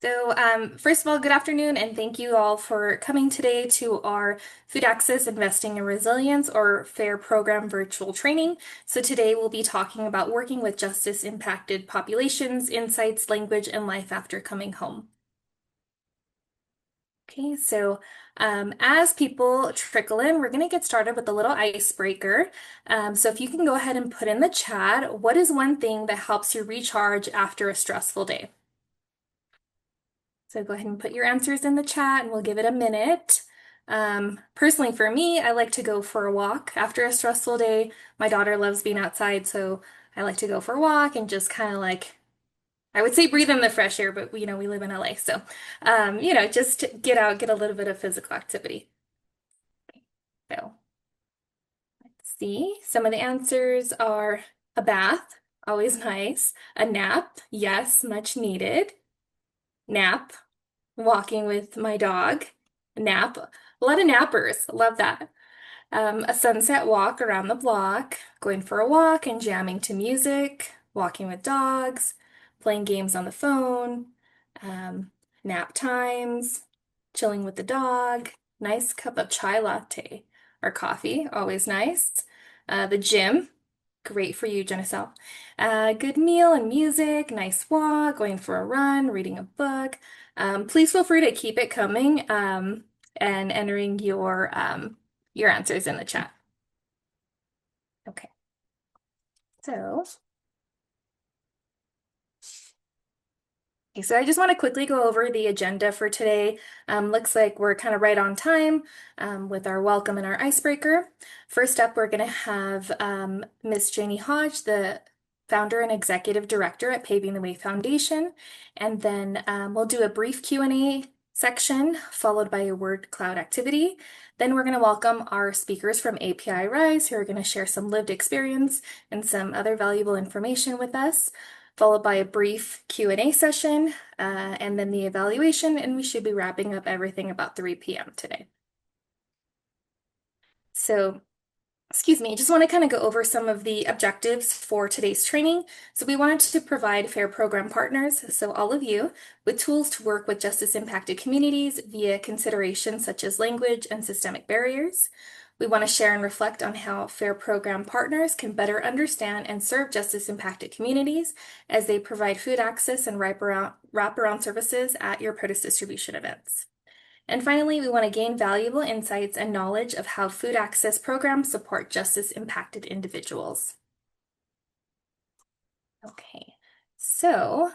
First of all, good afternoon, and thank you all for coming today to our Food Access Investing in Resilience or FAIR program virtual training. So today we'll be talking about working with justice impacted populations, insights, language, and life after coming home. Okay, as people trickle in, we're going to get started with a little icebreaker. So if you can go ahead and put in the chat, what is one thing that helps you recharge after a stressful day? So go ahead and put your answers in the chat and we'll give it a minute. Personally, for me, I like to go for a walk after a stressful day. My daughter loves being outside, so I like to go for a walk and just kind of like, I would say breathe in the fresh air, but we live in LA, so just get out, get a little bit of physical activity. So let's see. Some of the answers are a bath, always nice. A nap, yes, much needed. Nap, walking with my dog, nap. A lot of nappers, love that. A sunset walk around the block, going for a walk and jamming to music, walking with dogs, playing games on the phone, um, nap times, chilling with the dog, nice cup of chai latte or coffee, always nice. The gym, great for you, Genicel. Good meal and music, nice walk, going for a run, reading a book. Please feel free to keep it coming and entering your answers in the chat. Okay, so so I just want to quickly go over the agenda for today. Looks like we're kind of right on time with our welcome and our icebreaker. First up, we're going to have Miss Janie Hodge, the founder and executive director at Paving the Way Foundation. And then we'll do a brief Q&A section followed by a word cloud activity. Then we're going to welcome our speakers from API Rise who are going to share some lived experience and some other valuable information with us, followed by a brief Q&A session, and then the evaluation, and we should be wrapping up everything about 3 p.m. today. So, excuse me, just want to kind of go over some of the objectives for today's training. So we wanted to provide FAIR program partners, so all of you, with tools to work with justice-impacted communities via considerations such as language and systemic barriers. We want to share and reflect on how FAIR program partners can better understand and serve justice-impacted communities as they provide food access and wraparound services at your produce distribution events. And finally, we want to gain valuable insights and knowledge of how food access programs support justice-impacted individuals. Okay, so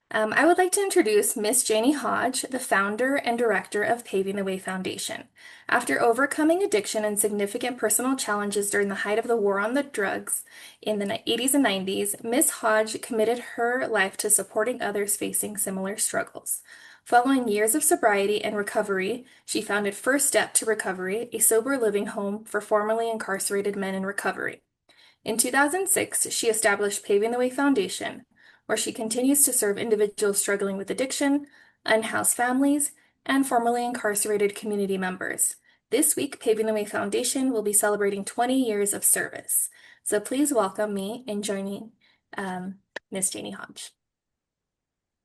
I would like to introduce Miss Janie Hodge, the founder and director of Paving the Way Foundation. After overcoming addiction and significant personal challenges during the height of the war on the drugs in the 80s and 90s, Miss Hodge committed her life to supporting others facing similar struggles. Following years of sobriety and recovery, she founded First Step to Recovery, a sober living home for formerly incarcerated men in recovery. In 2006, she established Paving the Way Foundation, where she continues to serve individuals struggling with addiction, unhoused families, and formerly incarcerated community members. This week, Paving the Way Foundation will be celebrating 20 years of service. So please welcome me in joining Miss Janie Hodge.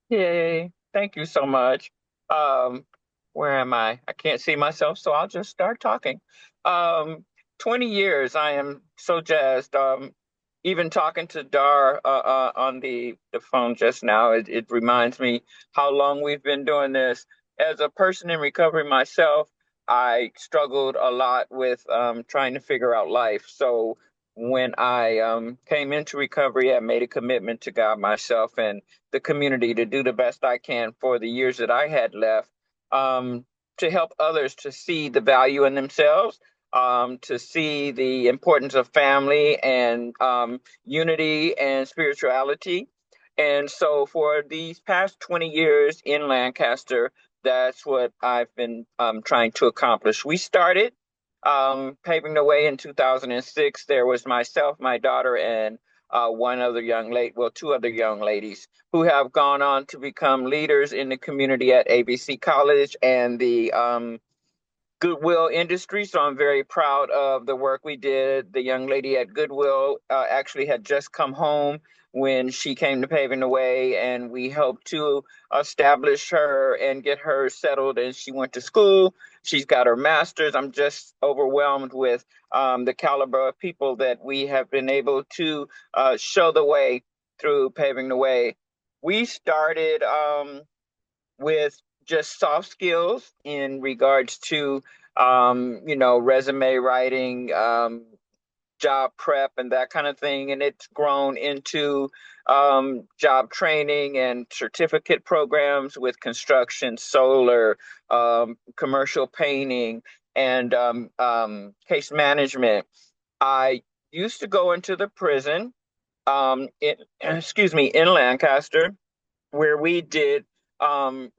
Yay. Thank you so much. Where am I? I can't see myself, so I'll just start talking. 20 years, I am so jazzed. Even talking to Dar on the phone just now, it reminds me how long we've been doing this. As a person in recovery myself, I struggled a lot with trying to figure out life. So when I came into recovery, I made a commitment to God, myself, and the community to do the best I can for the years that I had left, to help others to see the value in themselves, to see the importance of family and unity and spirituality. And so for these past 20 years in Lancaster, that's what I've been trying to accomplish. We started paving the way in 2006. There was myself, my daughter, and two other young ladies who have gone on to become leaders in the community at ABC College and the Goodwill industry. So I'm very proud of the work we did. The young lady at Goodwill actually had just come home when she came to Paving the Way, and we helped to establish her and get her settled. And she went to school. She's got her master's. I'm just overwhelmed with the caliber of people that we have been able to show the way through Paving the Way. We started with just soft skills in regards to resume writing, job prep and that kind of thing. And it's grown into job training and certificate programs with construction, solar, commercial painting, and case management. I used to go into the prison, in Lancaster, where we did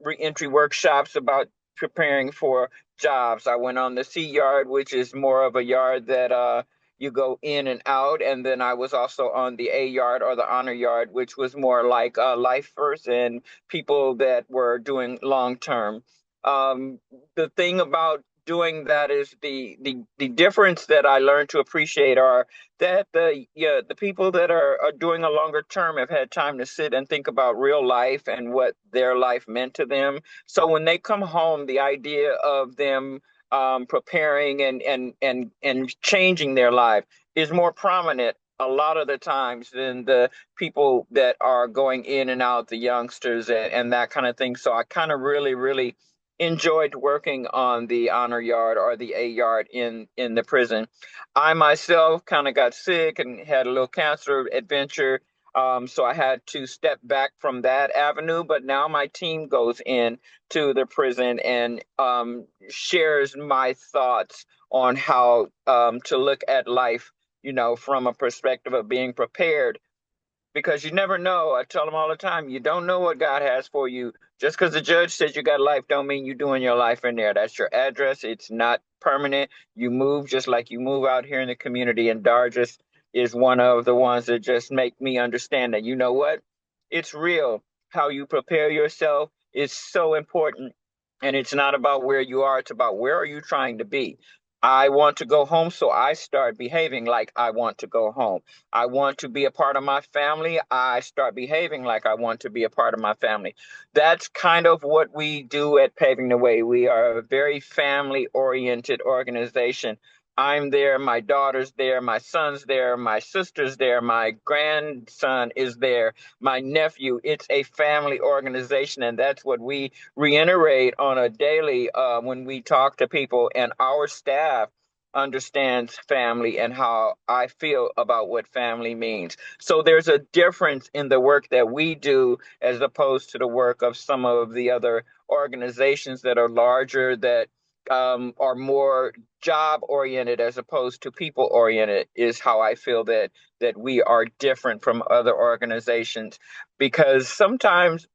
reentry workshops about preparing for jobs. I went on the C yard, which is more of a yard that you go in and out. And then I was also on the A yard, or the honor yard, which was more like lifers and people that were doing long term. The thing about doing that is the difference that I learned to appreciate are that the people that are doing a longer term have had time to sit and think about real life and what their life meant to them. So when they come home, the idea of them preparing and changing their life is more prominent a lot of the times than the people that are going in and out, the youngsters and that kind of thing. So I kind of really enjoyed working on the honor yard or the A yard in the prison. I myself kind of got sick and had a little cancer adventure. So I had to step back from that avenue, but now my team goes in to the prison and shares my thoughts on how to look at life, from a perspective of being prepared, because you never know. I tell them all the time, you don't know what God has for you. Just because the judge says you got life don't mean you're doing your life in there. That's your address. It's not permanent. You move just like you move out here in the community. And Dargis is one of the ones that just make me understand that, you know what? It's real. How you prepare yourself is so important. And it's not about where you are, it's about where are you trying to be. I want to go home, so I start behaving like I want to go home. I want to be a part of my family. I start behaving like I want to be a part of my family. That's kind of what we do at Paving the Way. We are a very family oriented organization. I'm there, my daughter's there, my son's there, my sister's there, my grandson is there, my nephew. It's a family organization, and that's what we reiterate on a daily when we talk to people, and our staff understands family and how I feel about what family means. So there's a difference in the work that we do as opposed to the work of some of the other organizations that are larger, that are more job oriented as opposed to people oriented, is how I feel that we are different from other organizations. Because sometimes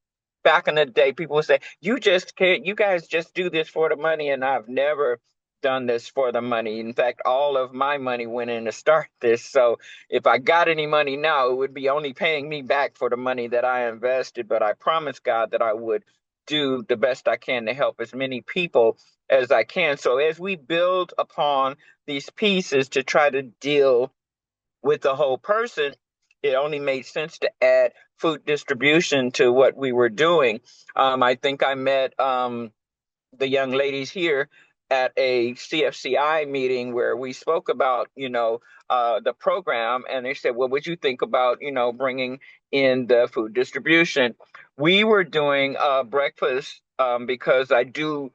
back in the day, people would say, "You just can't. You guys just do this for the money," and I've never done this for the money. In fact, all of my money went in to start this. So if I got any money now, it would be only paying me back for the money that I invested. But I promised God that I would do the best I can to help as many people as I can. So as we build upon these pieces to try to deal with the whole person, it only made sense to add food distribution to what we were doing. I think I met the young ladies here at a CFCI meeting where we spoke about, the program, and they said, "What would you think about, bringing in the food distribution?" We were doing breakfast because I do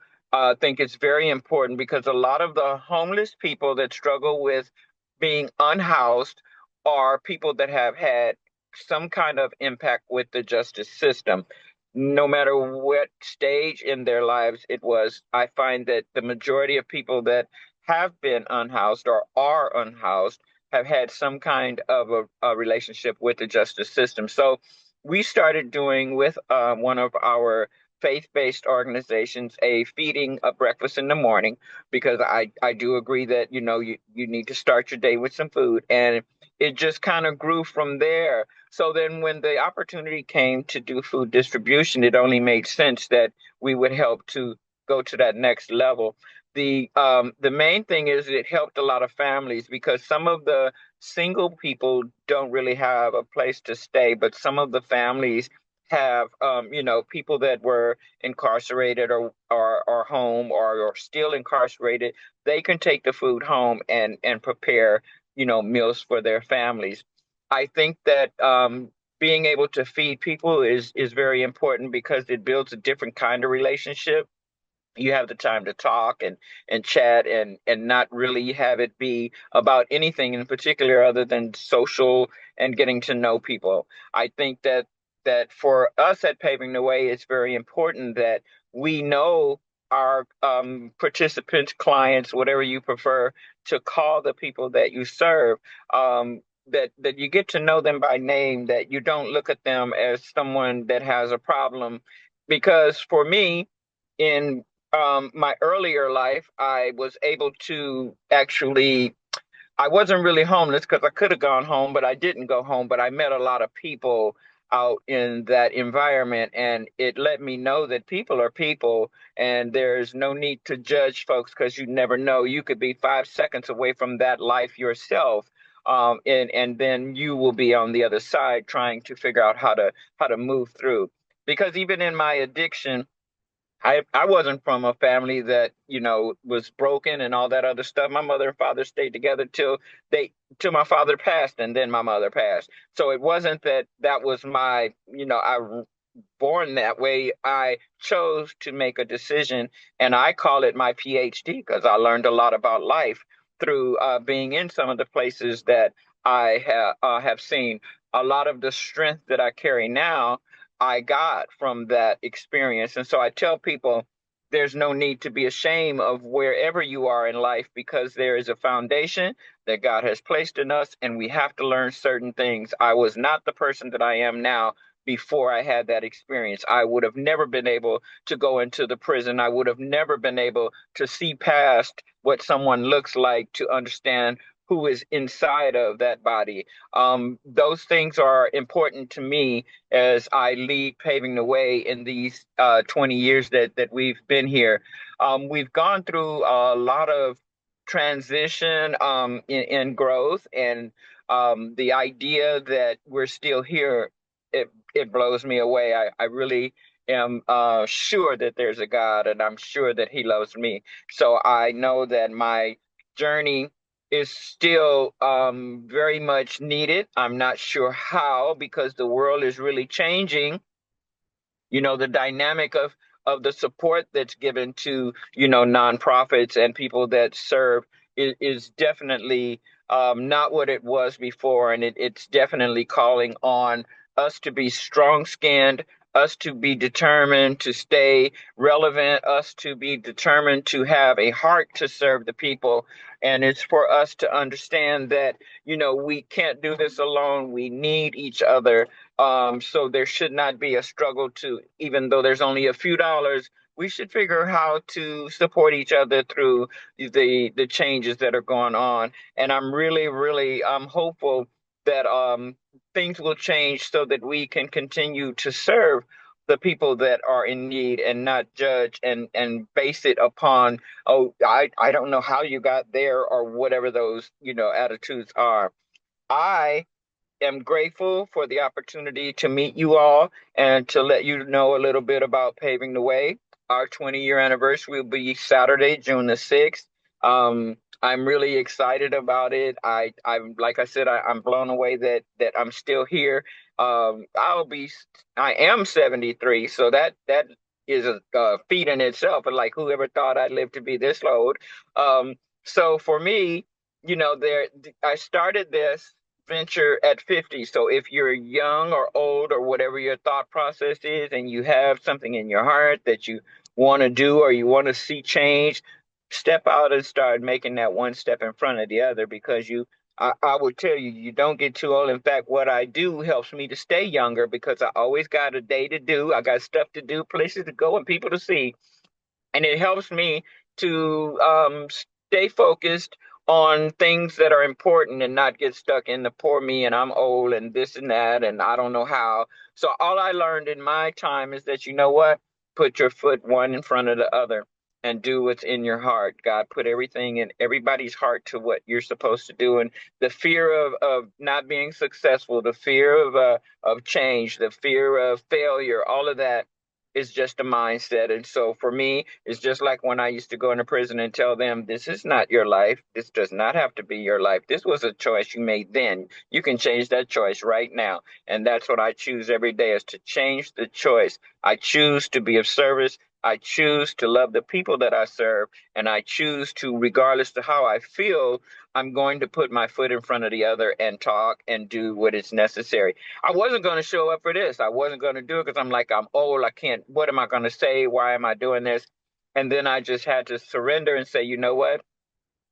think it's very important, because a lot of the homeless people that struggle with being unhoused are people that have had some kind of impact with the justice system. No matter what stage in their lives it was, I find that the majority of people that have been unhoused or are unhoused have had some kind of a relationship with the justice system. So we started doing with one of our faith-based organizations a feeding a breakfast in the morning, because I do agree that you need to start your day with some food, and it just kind of grew from there. So then when the opportunity came to do food distribution, it only made sense that we would help to go to that next level. The main thing is it helped a lot of families, because some of the single people don't really have a place to stay, but some of the families have, people that were incarcerated or home or still incarcerated. They can take the food home and prepare, meals for their families. I think that being able to feed people is very important because it builds a different kind of relationship. You have the time to talk and chat and not really have it be about anything in particular other than social and getting to know people. I think that for us at Paving the Way, it's very important that we know our participants, clients, whatever you prefer, to call the people that you serve. That you get to know them by name, that you don't look at them as someone that has a problem. Because for me, in my earlier life, I was able to actually, I wasn't really homeless because I could have gone home, but I didn't go home. But I met a lot of people out in that environment, and it let me know that people are people, and there's no need to judge folks because you never know. You could be 5 seconds away from that life yourself. And then you will be on the other side trying to figure out how to move through. Because even in my addiction, I wasn't from a family that, was broken and all that other stuff. My mother and father stayed together till my father passed and then my mother passed. So it wasn't that was my, born that way. I chose to make a decision, and I call it my PhD because I learned a lot about life through being in some of the places that I have seen. A lot of the strength that I carry now, I got from that experience. And so I tell people there's no need to be ashamed of wherever you are in life because there is a foundation that God has placed in us, and we have to learn certain things. I was not the person that I am now before I had that experience. I would have never been able to go into the prison. I would have never been able to see past what someone looks like to understand who is inside of that body. Those things are important to me as I lead Paving the Way in these 20 years that we've been here. We've gone through a lot of transition in growth, and the idea that we're still here, it blows me away. I really am sure that there's a God, and I'm sure that He loves me. So I know that my journey is still very much needed. I'm not sure how because the world is really changing. The dynamic of the support that's given to nonprofits and people that serve is definitely not what it was before, and it's definitely calling on us to be strong-skinned, us to be determined to stay relevant, us to be determined to have a heart to serve the people. And it's for us to understand that we can't do this alone. We need each other. So there should not be a struggle to, even though there's only a few dollars, we should figure how to support each other through the changes that are going on. And I'm really, really hopeful that things will change so that we can continue to serve the people that are in need and not judge and base it upon, oh, I don't know how you got there or whatever those, attitudes are. I am grateful for the opportunity to meet you all and to let you know a little bit about Paving the Way. Our 20-year anniversary will be Saturday, June the 6th. I'm really excited about it. I'm like I said, I'm blown away that I'm still here. Um, I'll be, I am 73, so that is a feat in itself. And like, whoever thought I'd live to be this old? So for me, I started this venture at 50. So if you're young or old or whatever your thought process is, and you have something in your heart that you want to do or you want to see change, step out and start making that one step in front of the other because I would tell you, you don't get too old. In fact, what I do helps me to stay younger because I always got a day to do. I got stuff to do, places to go, and people to see, and it helps me to stay focused on things that are important and not get stuck in the poor me and I'm old and this and that and I don't know how. So all I learned in my time is that you know what? Put your foot one in front of the other. and do what's in your heart. God put everything in everybody's heart to what you're supposed to do. And the fear of not being successful, the fear of change, the fear of failure, all of that is just a mindset. And so for me, it's just like when I used to go into prison and tell them, this is not your life. This does not have to be your life. This was a choice you made then. You can change that choice right now. And that's what I choose every day is to change the choice. I choose to be of service. I choose to love the people that I serve, and I choose to, regardless to how I feel, I'm going to put my foot in front of the other and talk and do what is necessary. I wasn't going to show up for this. I wasn't going to do it because I'm like, I'm old. I can't, what am I going to say? Why am I doing this? And then I just had to surrender and say, you know what?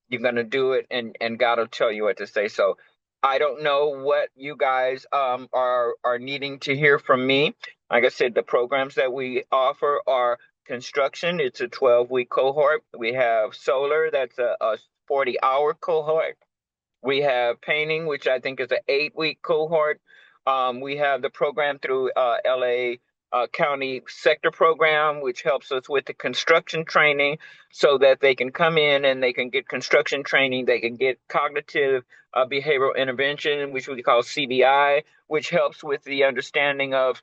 You're going to do it, and God will tell you what to say. So I don't know what you guys are needing to hear from me. Like I said, the programs that we offer are construction. It's a 12-week cohort. We have solar. That's a 40-hour cohort. We have painting, which I think is an 8-week cohort. We have the program through LA County Sector Program, which helps us with the construction training so that they can come in and they can get construction training. They can get cognitive behavioral intervention, which we call CBI, which helps with the understanding of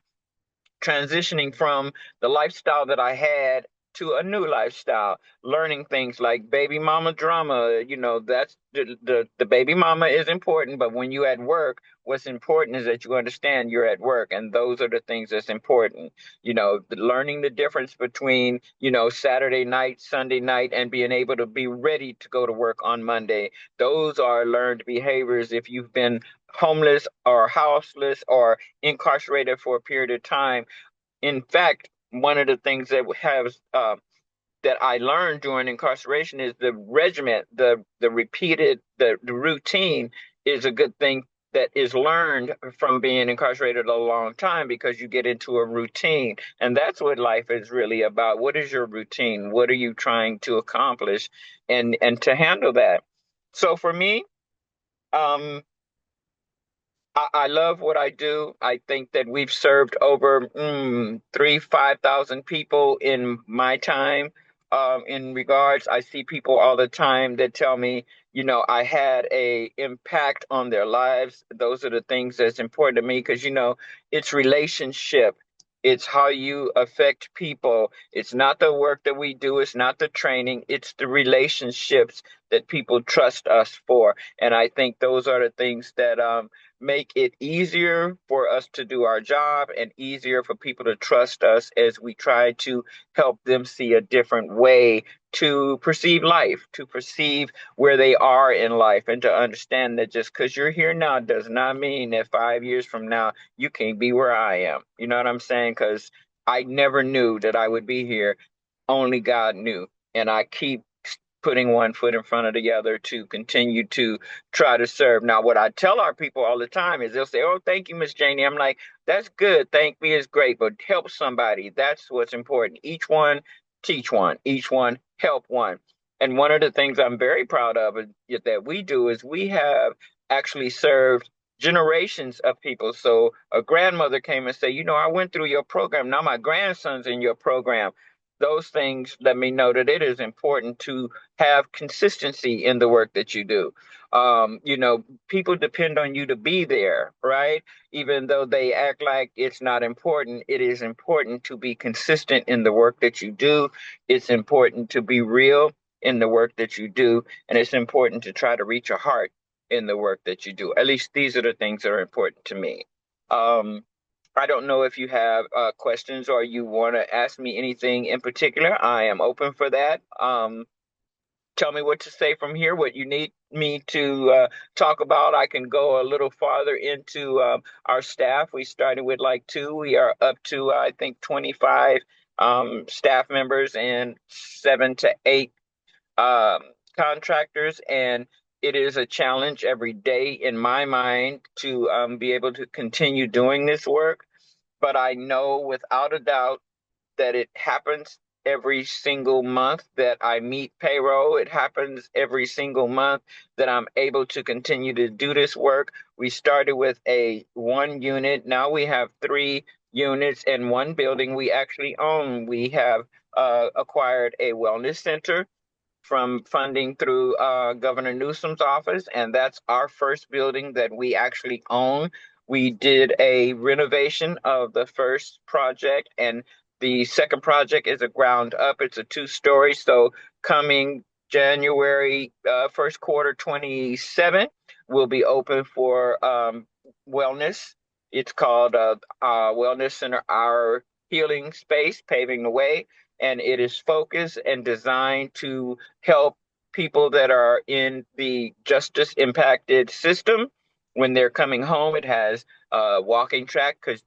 transitioning from the lifestyle that I had to a new lifestyle, learning things like baby mama drama. That's the baby mama is important, but when you at work, what's important is that you understand you're at work, and those are the things that's important. Learning the difference between, Saturday night, Sunday night, and being able to be ready to go to work on Monday. Those are learned behaviors if you've been homeless or houseless or incarcerated for a period of time. In fact, one of the things that I learned during incarceration is the regiment, the repeated, the routine is a good thing that is learned from being incarcerated a long time because you get into a routine. And that's what life is really about. What is your routine? What are you trying to accomplish? And to handle that. So for me, um, I love what I do. I think that we've served over 5,000 people in my time. In regards, I see people all the time that tell me, I had a impact on their lives. Those are the things that's important to me because, it's relationship. It's how you affect people. It's not the work that we do. It's not the training. It's the relationships that people trust us for. And I think those are the things that make it easier for us to do our job and easier for people to trust us as we try to help them see a different way to perceive life, to perceive where they are in life, and to understand that just because you're here now does not mean that 5 years from now you can't be where I am. You know what I'm saying? Because I never knew that I would be here. Only God knew. And I keep putting one foot in front of the other to continue to try to serve. Now, what I tell our people all the time is they'll say, "Oh, thank you, Miss Janie." I'm like, "That's good. Thank me is great, but help somebody. That's what's important. Each one teach one. Each one help one." And one of the things I'm very proud of that we do is we have actually served generations of people. So a grandmother came and said, "I went through your program. Now my grandson's in your program." Those things let me know that it is important to have consistency in the work that you do. People depend on you to be there, right? Even though they act like it's not important, it is important to be consistent in the work that you do. It's important to be real in the work that you do. And it's important to try to reach a heart in the work that you do. At least these are the things that are important to me. Um, I don't know if you have questions or you want to ask me anything in particular. I am open for that. Tell me what to say from here, what you need me to talk about. I can go a little farther into our staff. We started with like two. We are up to, I think, 25 staff members and 7 to 8 um, contractors. And it is a challenge every day in my mind to be able to continue doing this work. But I know without a doubt that it happens every single month that I meet payroll. It happens every single month that I'm able to continue to do this work. We started with a 1 unit. Now we have 3 units in one building we actually own. We have acquired a wellness center from funding through Governor Newsom's office, and that's our first building that we actually own. We did a renovation of the first project, and the second project is a ground up. It's a two-story, so coming January first quarter 27 will be open for wellness. It's called Wellness Center, Our Healing Space, Paving the Way, and it is focused and designed to help people that are in the justice impacted system when they're coming home. It has a walking track because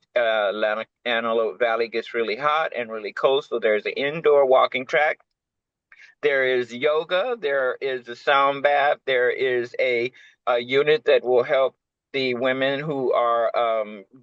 Antelope Valley gets really hot and really cold, so there's an indoor walking track. There is yoga. There is a sound bath. There is a unit that will help the women who are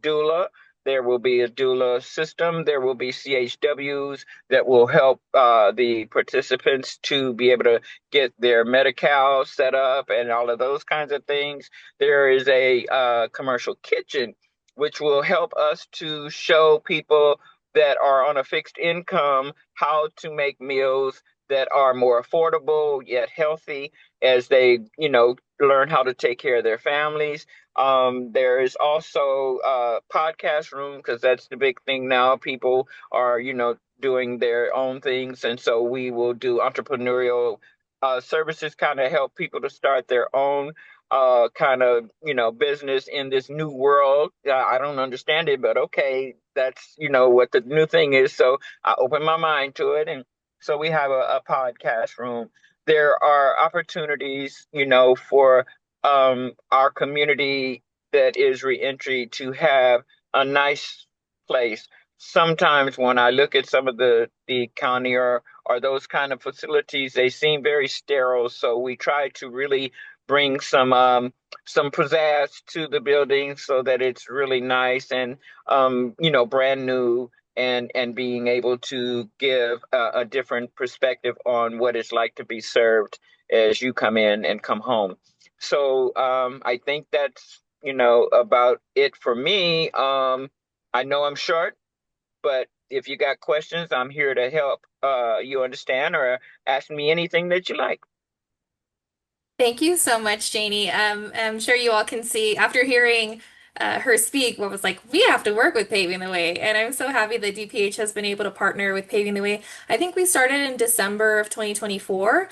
doula. There will be a doula system. There will be CHWs that will help the participants to be able to get their Medi-Cal set up and all of those kinds of things. There is a commercial kitchen, which will help us to show people that are on a fixed income how to make meals that are more affordable yet healthy as they, learn how to take care of their families. There is also a podcast room because that's the big thing now. People are, doing their own things, and so we will do entrepreneurial services, kind of help people to start their own kind of business in this new world. I don't understand it, but okay, that's what the new thing is. So I open my mind to it, and so we have a podcast room. There are opportunities, for our community that is reentry to have a nice place. Sometimes when I look at some of the county or those kind of facilities, they seem very sterile. So we try to really bring some pizzazz to the building so that it's really nice and brand new and being able to give a different perspective on what it's like to be served as you come in and come home. So I think that's about it for me. I know I'm short, but if you got questions, I'm here to help you understand or ask me anything that you like. Thank you so much, Janie. I'm sure you all can see after hearing her speak what was like, we have to work with Paving the Way. And I'm so happy that DPH has been able to partner with Paving the Way. I think we started in December of 2024,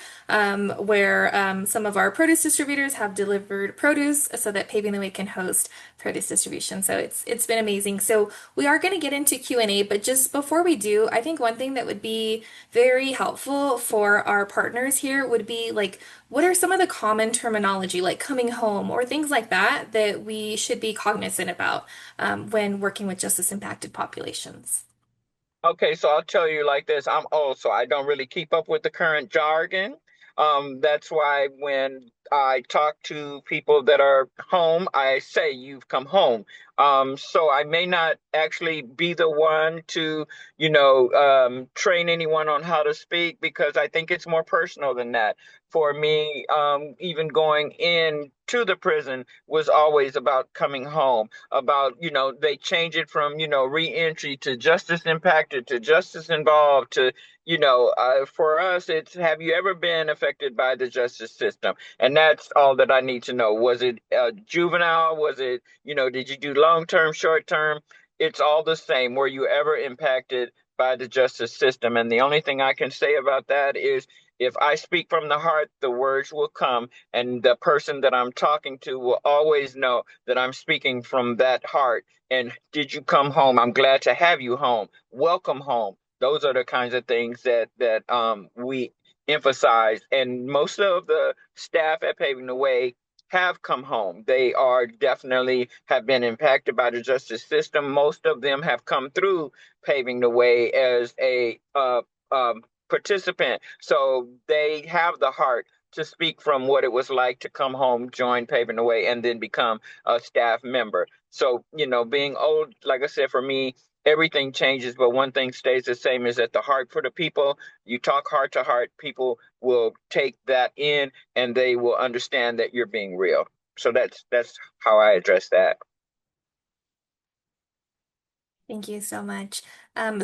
where some of our produce distributors have delivered produce so that Paving the Way can host produce distribution. So it's been amazing. So we are going to get into Q&A, but just before we do, I think one thing that would be very helpful for our partners here would be like, what are some of the common terminology, like coming home or things like that, that we should be cognizant about when working with justice impacted populations? Okay, so I'll tell you like this. I'm old, so I don't really keep up with the current jargon. That's why when I talk to people that are home, I say you've come home. So I may not actually be the one to, train anyone on how to speak because I think it's more personal than that. For me, even going in to the prison was always about coming home, about, they change it from, reentry to justice impacted to justice involved to, for us, it's have you ever been affected by the justice system? And that's all that I need to know. Was it juvenile? Was it, did you do long term, short term? It's all the same. Were you ever impacted by the justice system? And the only thing I can say about that is if I speak from the heart, the words will come, and the person that I'm talking to will always know that I'm speaking from that heart. And did you come home? I'm glad to have you home. Welcome home. Those are the kinds of things that we emphasize. And most of the staff at Paving the Way have come home. They are definitely have been impacted by the justice system. Most of them have come through Paving the Way as a participant. So they have the heart to speak from what it was like to come home, join Paving the Way, and then become a staff member. So, being old, like I said, for me, everything changes, but one thing stays the same is at the heart for the people. You talk heart to heart, people will take that in and they will understand that you're being real. So that's how I address that. Thank you so much.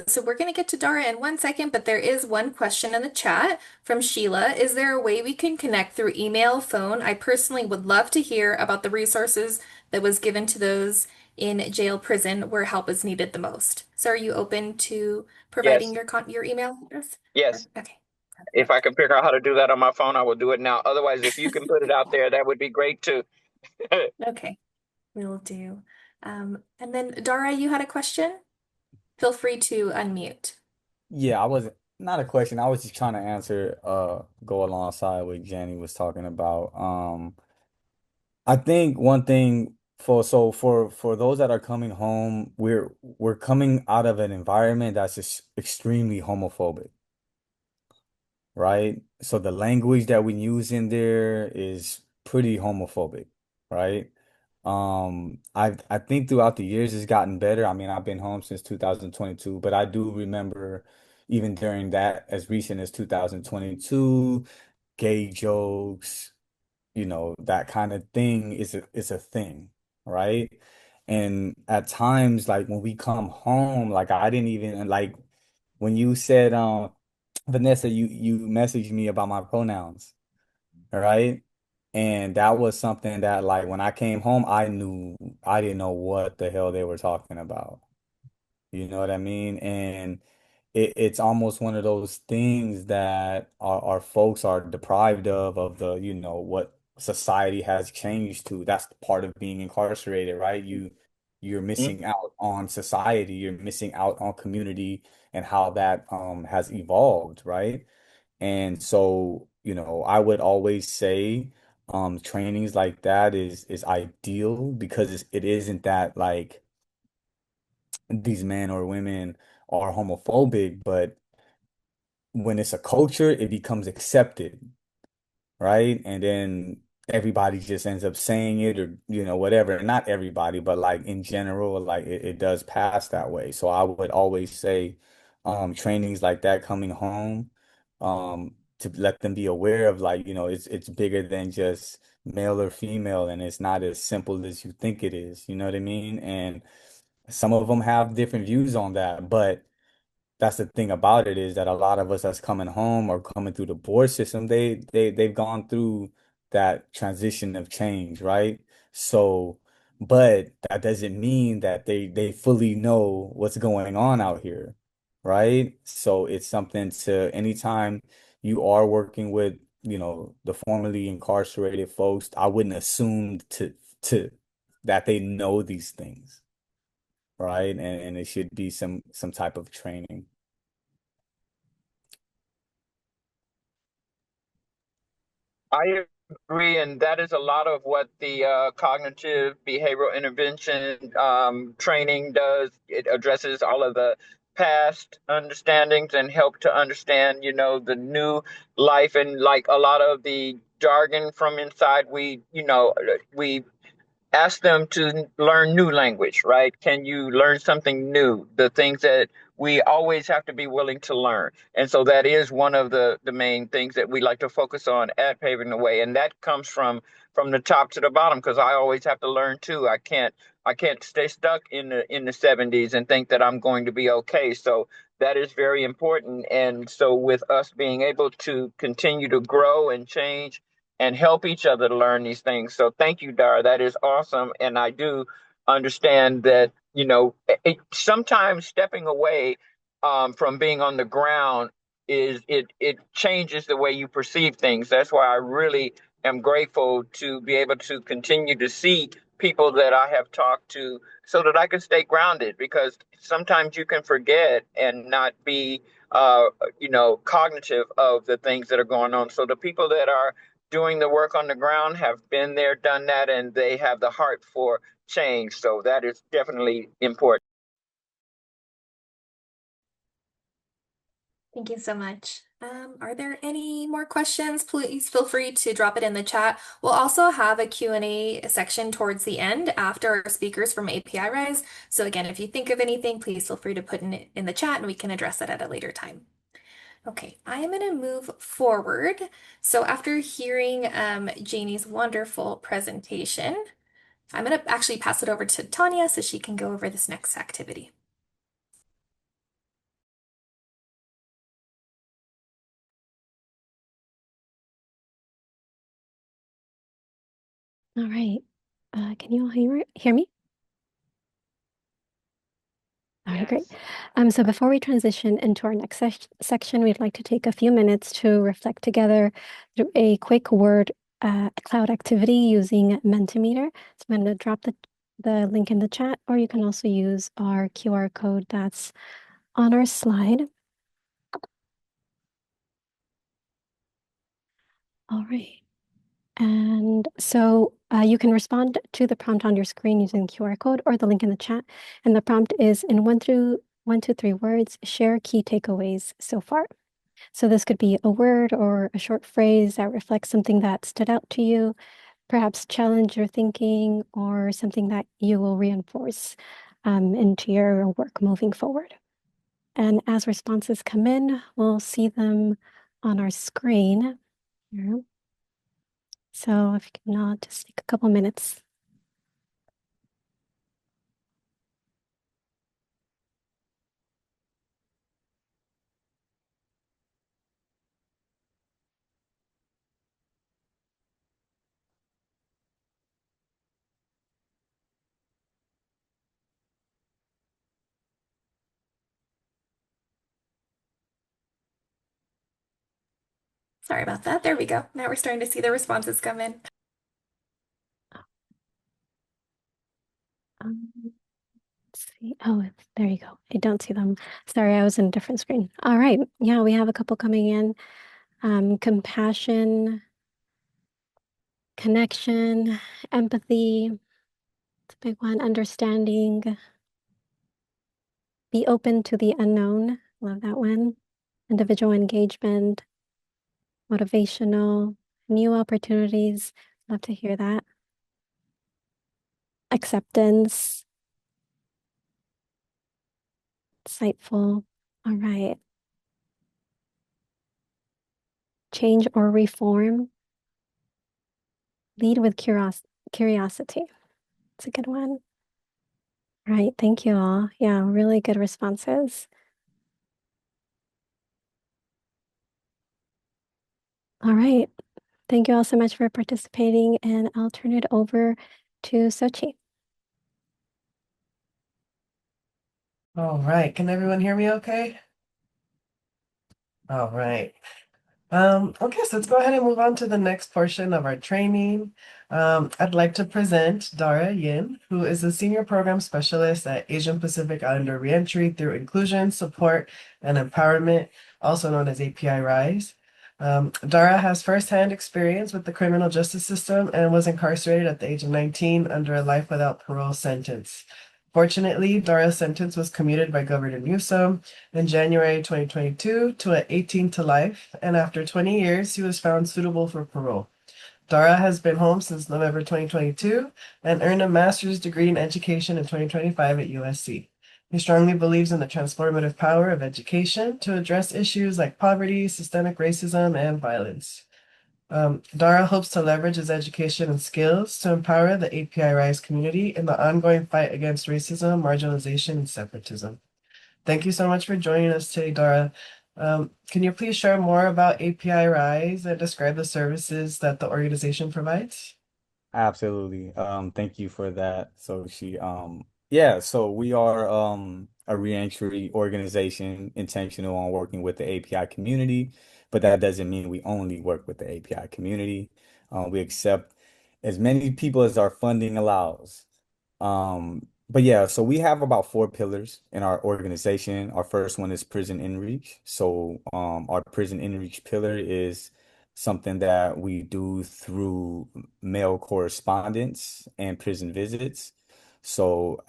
So we're going to get to Dara in 1 second, but there is one question in the chat from Sheila. Is there a way we can connect through email, phone? I personally would love to hear about the resources that was given to those in jail, prison where help is needed the most. So are you open to providing Yes, your email address? yes. Okay. If I Perfect. can figure out how to do that on my phone, I will do it now. Otherwise, if you can put it out there, that would be great too. Okay, will do. And then Dara, you had a question? Feel free to unmute. Yeah, I was not a question. I was just trying to answer, go alongside what Jenny was talking about. I think one thing for those that are coming home, we're coming out of an environment that's just extremely homophobic, right? So the language that we use in there is pretty homophobic, right? I think throughout the years it's gotten better. I mean, I've been home since 2022, but I do remember even during that, as recent as 2022, gay jokes, that kind of thing is a thing, right? And at times, like when we come home, like I didn't even like when you said, Vanessa, you messaged me about my pronouns, right? And that was something that like when I came home, I didn't know what the hell they were talking about. You know what I mean? And it's almost one of those things that our folks are deprived of what society has changed to. That's part of being incarcerated, right? You're Mhm. missing out on society, you're missing out on community and how that has evolved, right? And so, I would always say trainings like that is ideal because it isn't that like these men or women are homophobic, but when it's a culture, it becomes accepted, right? And then everybody just ends up saying it or, whatever. Not everybody, but like in general, like it does pass that way. So I would always say trainings like that coming home, to let them be aware of like, it's bigger than just male or female and it's not as simple as you think it is. You know what I mean? And some of them have different views on that, but that's the thing about it is that a lot of us that's coming home or coming through the board system, they've gone through that transition of change, right? So, but that doesn't mean that they fully know what's going on out here, right? So it's something to anytime you are working with, the formerly incarcerated folks, I wouldn't assume to that they know these things, right? And it should be some type of training. I agree, and that is a lot of what the cognitive behavioral intervention training does. It addresses all of the past understandings and help to understand, the new life and like a lot of the jargon from inside. We ask them to learn new language, right? Can you learn something new? The things that we always have to be willing to learn. And so that is one of the main things that we like to focus on at Paving the Way. And that comes from the top to the bottom because I always have to learn too. I can't stay stuck in the 70s and think that I'm going to be okay. So that is very important. And so with us being able to continue to grow and change and help each other to learn these things. So thank you, Dara. That is awesome. And I do understand that, sometimes stepping away from being on the ground it changes the way you perceive things. That's why I really am grateful to be able to continue to see people that I have talked to so that I can stay grounded because sometimes you can forget and not be cognitive of the things that are going on. So the people that are doing the work on the ground have been there, done that, and they have the heart for change. So that is definitely important. Thank you so much. Are there any more questions? Please feel free to drop it in the chat. We'll also have a Q&A section towards the end after our speakers from API Rise. So again, if you think of anything, please feel free to put it in the chat and we can address it at a later time. Okay, I am going to move forward. So after hearing Janie's wonderful presentation, I'm going to actually pass it over to Tanya so she can go over this next activity. All right. Can you all hear me? All right, great. Yes. So before we transition into our next section, we'd like to take a few minutes to reflect together through a quick word cloud activity using Mentimeter. So I'm going to drop the link in the chat, or you can also use our QR code that's on our slide. All right. And so you can respond to the prompt on your screen using the QR code or the link in the chat. And the prompt is in 1 to 3 words, share key takeaways so far. So this could be a word or a short phrase that reflects something that stood out to you, perhaps challenge your thinking or something that you will reinforce into your work moving forward. And as responses come in, we'll see them on our screen here. So if you can just take a couple minutes. Sorry about that. There we go. Now we're starting to see the responses come in. Um, let's see. Oh, there you go. I don't see them. Sorry, I was in a different screen. All right. Yeah, we have a couple coming in. Compassion, connection, empathy. It's a big one. Understanding. Be open to the unknown. Love that one. Individual engagement, motivational, new opportunities. Love to hear that. Acceptance, insightful. All right. Change or reform. Lead with curiosity. It's a good one. All right. Thank you all. Yeah, really good responses. All right. Thank you all so much for participating, and I'll turn it over to Sochi. All right. Can everyone hear me okay? All right. Okay, so let's go ahead and move on to the next portion of our training. I'd like to present Dara Yin, who is a senior program specialist at Asian Pacific Islander Reentry through Inclusion, Support, and Empowerment, also known as API Rise. Dara has firsthand experience with the criminal justice system and was incarcerated at the age of 19 under a life without parole sentence. Fortunately, Dara's sentence was commuted by Governor Newsom in January 2022 to an 18 to life, and after 20 years, he was found suitable for parole. Dara has been home since November 2022 and earned a master's degree in education in 2025 at USC. He strongly believes in the transformative power of education to address issues like poverty, systemic racism, and violence. Dara hopes to leverage his education and skills to empower the API Rise community in the ongoing fight against racism, marginalization, and separatism. Thank you so much for joining us today, Dara. Can you please share more about API Rise and describe the services that the organization provides? Absolutely. Thank you for that. Yeah, so we are a reentry organization intentional on working with the API community, but that doesn't mean we only work with the API community. We accept as many people as our funding allows. But yeah, so we have about 4 pillars in our organization. Our first one is prison inreach. Our prison inreach pillar is something that we do through mail correspondence and prison visits. So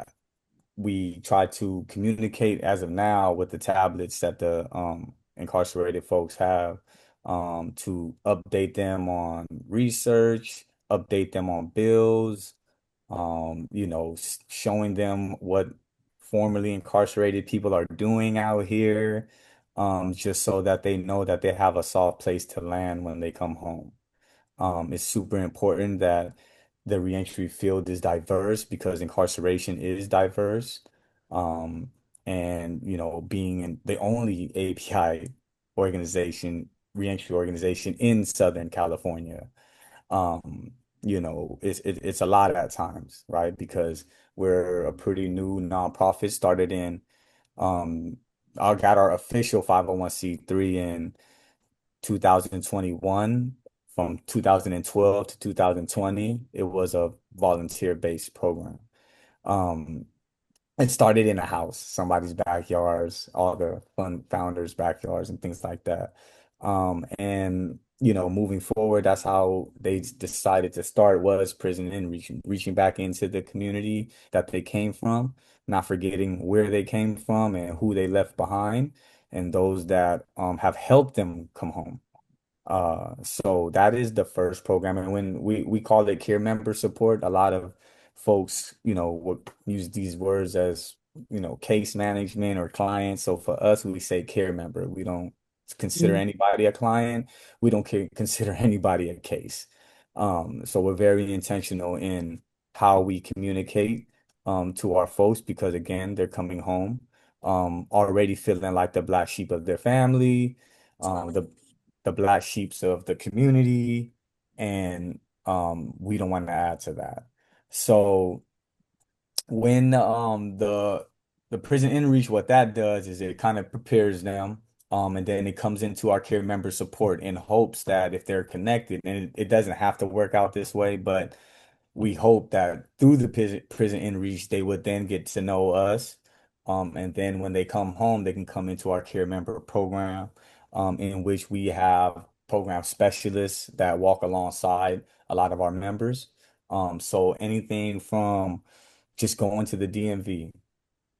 we try to communicate as of now with the tablets that the incarcerated folks have to update them on research, update them on bills, showing them what formerly incarcerated people are doing out here, just so that they know that they have a soft place to land when they come home. It's super important that the reentry field is diverse because incarceration is diverse. Um, and being the only API organization, reentry organization in Southern California. Um, it's a lot at times, right? Because we're a pretty new nonprofit, started in um I got our official 501(c)(3) in 2021. From 2012 to 2020, it was a volunteer-based program. Um, it started in a house, somebody's backyards, all the fun founders' backyards and things like that. And moving forward, that's how they decided to start was prison and reaching back into the community that they came from, not forgetting where they came from and who they left behind, and those that have helped them come home. So that is the first program. And when we call it care member support, a lot of folks, would use these words as, case management or client. So for us, we say care member. We don't consider Mm. anybody a client. We don't consider anybody a case. So we're very intentional in how we communicate to our folks because again, they're coming home already feeling like the black sheep of their family, the black sheeps of the community, and we don't want to add to that. So when the prison inreach, what that does is it kind of prepares them, and then it comes into our care member support in hopes that if they're connected, and it doesn't have to work out this way, but we hope that through the prison inreach, they would then get to know us. And then when they come home, they can come into our care member program, in which we have program specialists that walk alongside a lot of our members. So anything from just going to the DMV,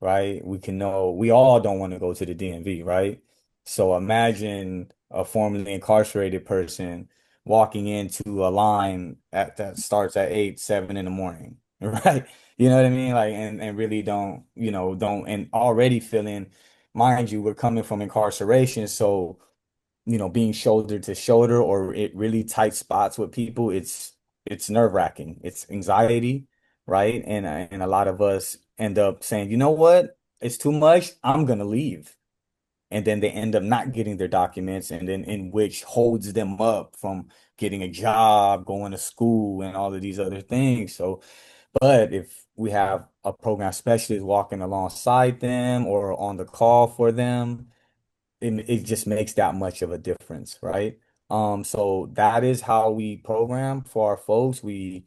right? We all don't want to go to the DMV, right? So imagine a formerly incarcerated person walking into a line that starts at 8, 7 in the morning, right? You know what I mean? Like, and really don't, and already feeling, mind you, we're coming from incarceration. So, being shoulder to shoulder or it really tight spots with people, it's nerve-wracking. It's anxiety, right? And a lot of us end up saying, you know what? It's too much. I'm gonna leave. And then they end up not getting their documents, and then in which holds them up from getting a job, going to school, and all of these other things. So, but if we have a program specialist walking alongside them or on the call for them, it just makes that much of a difference, right? So that is how we program for our folks. We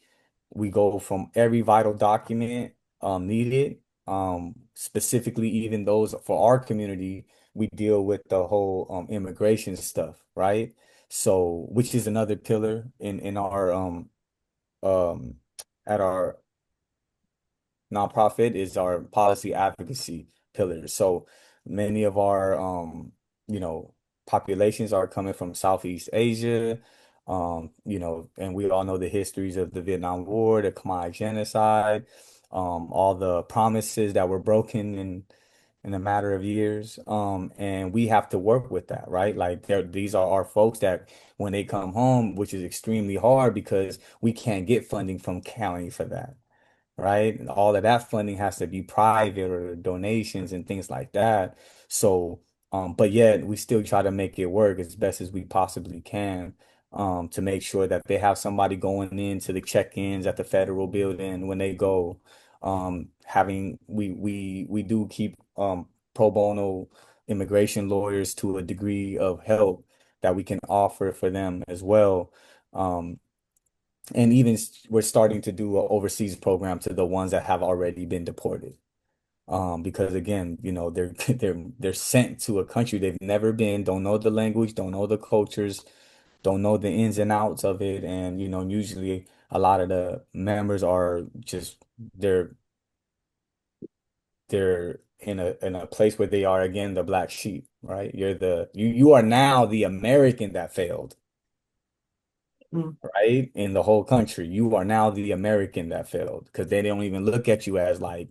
go from every vital document needed, specifically even those for our community, we deal with the whole immigration stuff, right? So which is another pillar in our um at our nonprofit is our policy advocacy pillar. So many of our you know, populations are coming from Southeast Asia. And we all know the histories of the Vietnam War, the Khmer genocide, all the promises that were broken in a matter of years. And we have to work with that, right? Like these are our folks that when they come home, which is extremely hard because we can't get funding from county for that, right? And all of that funding has to be private or donations and things like that. So, but yet we still try to make it work as best as we possibly can, to make sure that they have somebody going into the check-ins at the federal building when they go. Having we do keep pro bono immigration lawyers to a degree of help that we can offer for them as well. And even we're starting to do an overseas program to the ones that have already been deported. Because again, they're sent to a country they've never been, don't know the language, don't know the cultures, don't know the ins and outs of it, and usually a lot of the members are just they're they're in a place where they are again the black sheep, right? You are now the American that failed, Mm. right? In the whole country. You are now the American that failed because they don't even look at you as like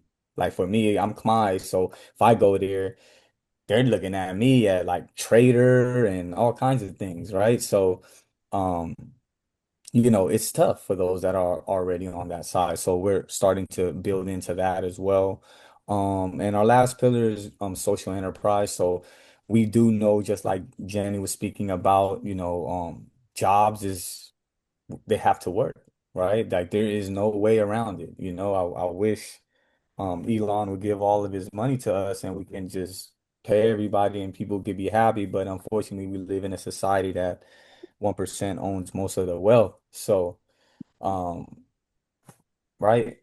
for me, I'm Khmer, so if I go there, they're looking at me at like traitor and all kinds of things, right? So, um, it's tough for those that are already on that side. So we're starting to build into that as well. And our last pillar is social enterprise. So we do know, just like Jenny was speaking about, jobs is they have to work. right? Like there is no way around it. I wish Elon would give all of his money to us and we can just pay everybody and people could be happy. But unfortunately, we live in a society that 1% owns most of the wealth. So, um, right?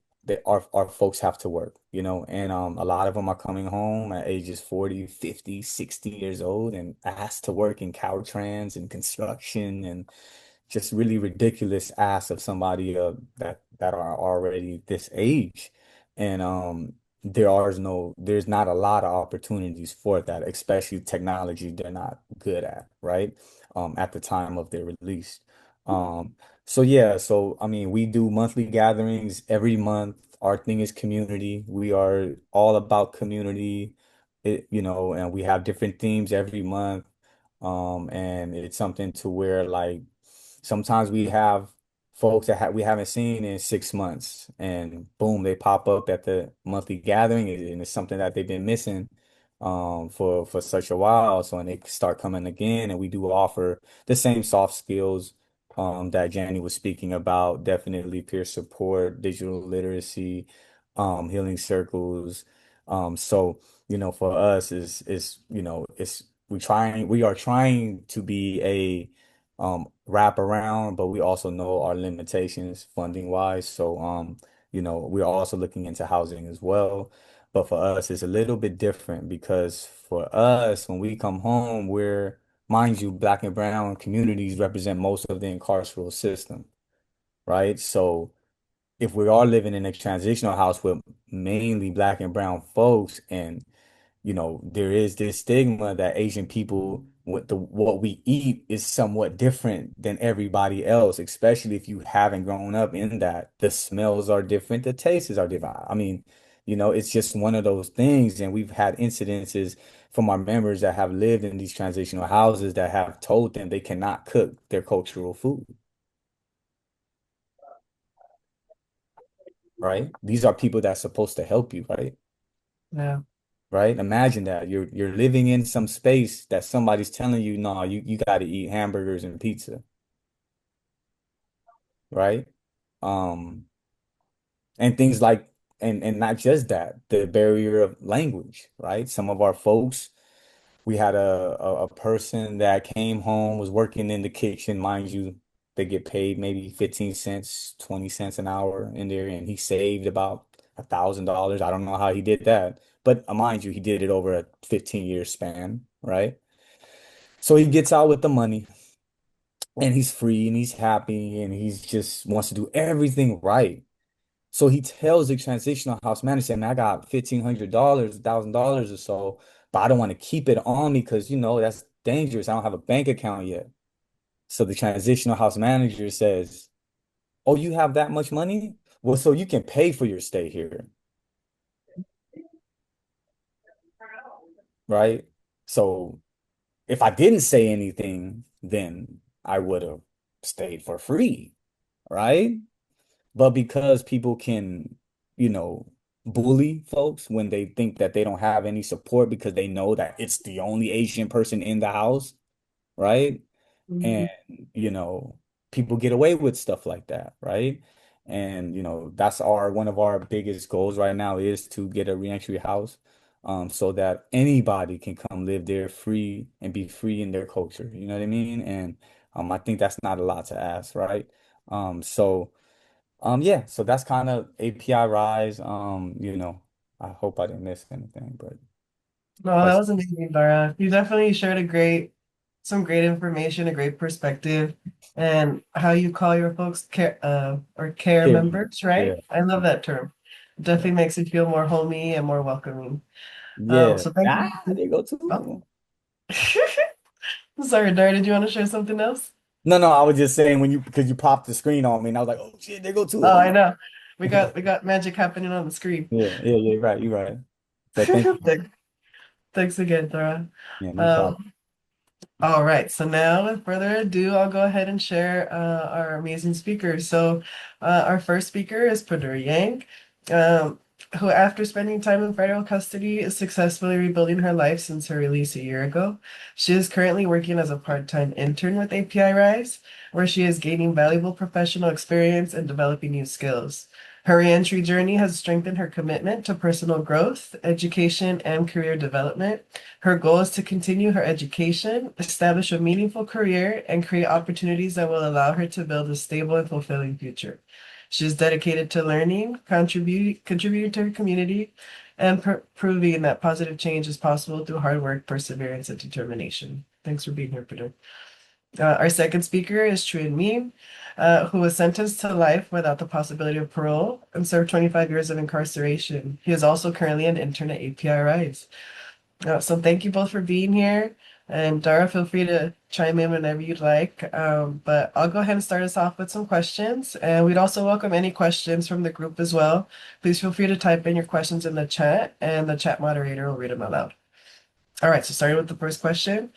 Our folks have to work, and a lot of them are coming home at ages 40, 50, 60 years old and asked to work in Caltrans and construction and just really ridiculous asks of somebody that are already this age. And there's not a lot of opportunities for that, especially technology they're not good at, right? At the time of their release. Um, so yeah, so I mean, we do monthly gatherings every month. Our thing is community. We are all about community, and we have different themes every month. And it's something to where like sometimes we have folks that we haven't seen in 6 months, and boom, they pop up at the monthly gathering, and it's something that they've been missing for such a while. So, and they start coming again, and we do offer the same soft skills that Jenny was speaking about, definitely peer support, digital literacy, healing circles. So, for us it's we are trying to be a wrap around, but we also know our limitations funding wise. So, we're also looking into housing as well. But for us, it's a little bit different because for us, when we come home, mind you, Black and brown communities represent most of the incarceral system, right? So if we are living in a transitional house with mainly Black and brown folks, and there is this stigma that Asian people, what we eat is somewhat different than everybody else, especially if you haven't grown up in that. The smells are different, the tastes are different. I mean, it's just one of those things. And we've had incidences from our members that have lived in these transitional houses that have told them they cannot cook their cultural food, right? These are people that's supposed to help you, right? Yeah. Right? Imagine that you're living in some space that somebody's telling you, no, you got to eat hamburgers and pizza, right? Um, and things like, and not just that, the barrier of language, right? Some of our folks, we had a person that came home, was working in the kitchen, mind you, they get paid maybe 15 cents, 20 cents an hour in there, and he saved about $1,000. I don't know how he did that, but mind you, he did it over a 15-year span, right? So he gets out with the money and he's free and he's happy and he's just wants to do everything right. So he tells the transitional house manager, man, I got $1,500, $1,000 or so, but I don't want to keep it on me because, that's dangerous. I don't have a bank account yet. So the transitional house manager says, oh, you have that much money? Well, so you can pay for your stay here, right? So if I didn't say anything, then I would have stayed for free, right? But because people can, you know, bully folks when they think that they don't have any support because they know that it's the only Asian person in the house, right? And, Mhm. you know, people get away with stuff like that, right? And, that's one of our biggest goals right now is to get a reentry house, so that anybody can come live there free and be free in their culture. You know what I mean? And I think that's not a lot to ask, right? So yeah, so that's kind of API Rise. I hope I didn't miss anything, but No, that quite was amazing, Dara. You definitely shared some great information, a great perspective, and how you call your folks care care. members, Yeah, right? I love that term. It definitely makes you feel more homey and more welcoming. yeah. So thank Ah, you. there you go Oh. too. Sorry, Dara, did you want to share something else? No, I was just saying because you popped the screen on me, and I was like, oh shit, there go two of Oh, I them. know. We got magic happening on the screen. Yeah, you're right. So thank you. Thank- Thanks again, Dara. Yeah, no problem. Um, All right, so now with further ado, I'll go ahead and share our amazing speakers. So, our first speaker is Padur Yang. who, after spending time in federal custody, is successfully rebuilding her life since her release a year ago. She is currently working as a part-time intern with API Rise, where she is gaining valuable professional experience and developing new skills. Her reentry journey has strengthened her commitment to personal growth, education, and career development. Her goal is to continue her education, establish a meaningful career, and create opportunities that will allow her to build a stable and fulfilling future. She is dedicated to learning, contributing to her community, and proving that positive change is possible through hard work, perseverance, and determination. Thanks for being here, Peter. Our second speaker is Truan Meme, who was sentenced to life without the possibility of parole and served 25 years of incarceration. He is also currently an intern at API Rise. So thank you both for being here. And Dara, feel free to chime in whenever you'd like. But I'll go ahead and start us off with some questions. And we'd also welcome any questions from the group as well. Please feel free to type in your questions in the chat, and the chat moderator will read them aloud. All right, so starting with the first question,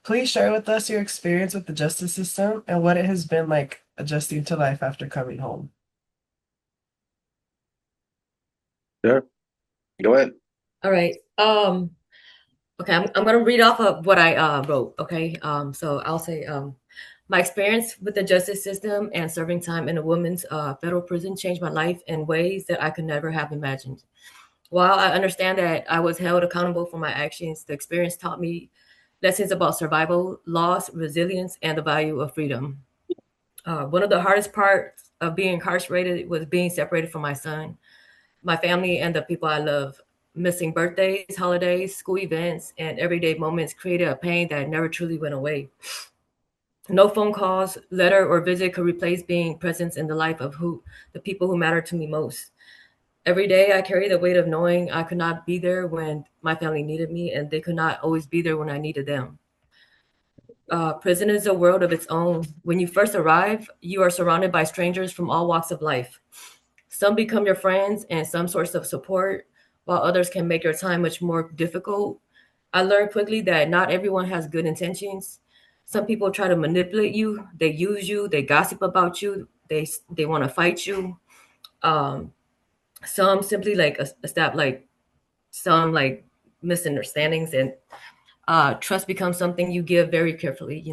please share with us your experience with the justice system and what it has been like adjusting to life after coming home. Sure. Go ahead. All right. Okay, I'm gonna read off of what I wrote. Okay. So I'll say my experience with the justice system and serving time in a woman's federal prison changed my life in ways that I could never have imagined. While I understand that I was held accountable for my actions, the experience taught me lessons about survival, loss, resilience, and the value of freedom. One of the hardest parts of being incarcerated was being separated from my son, my family, and the people I love. Missing birthdays, holidays, school events, and everyday moments created a pain that never truly went away. No phone calls, letter, or visit could replace being present in the life of the people who matter to me most. Every day I carry the weight of knowing I could not be there when my family needed me, and they could not always be there when I needed them. Prison is a world of its own. When you first arrive, you are surrounded by strangers from all walks of life. Some become your friends and some source of support, while others can make your time much more difficult. I learned quickly that not everyone has good intentions. Some people try to manipulate you, they use you, they gossip about you, they want to fight you. Um, some simply establish some misunderstandings, and trust becomes something you give very carefully.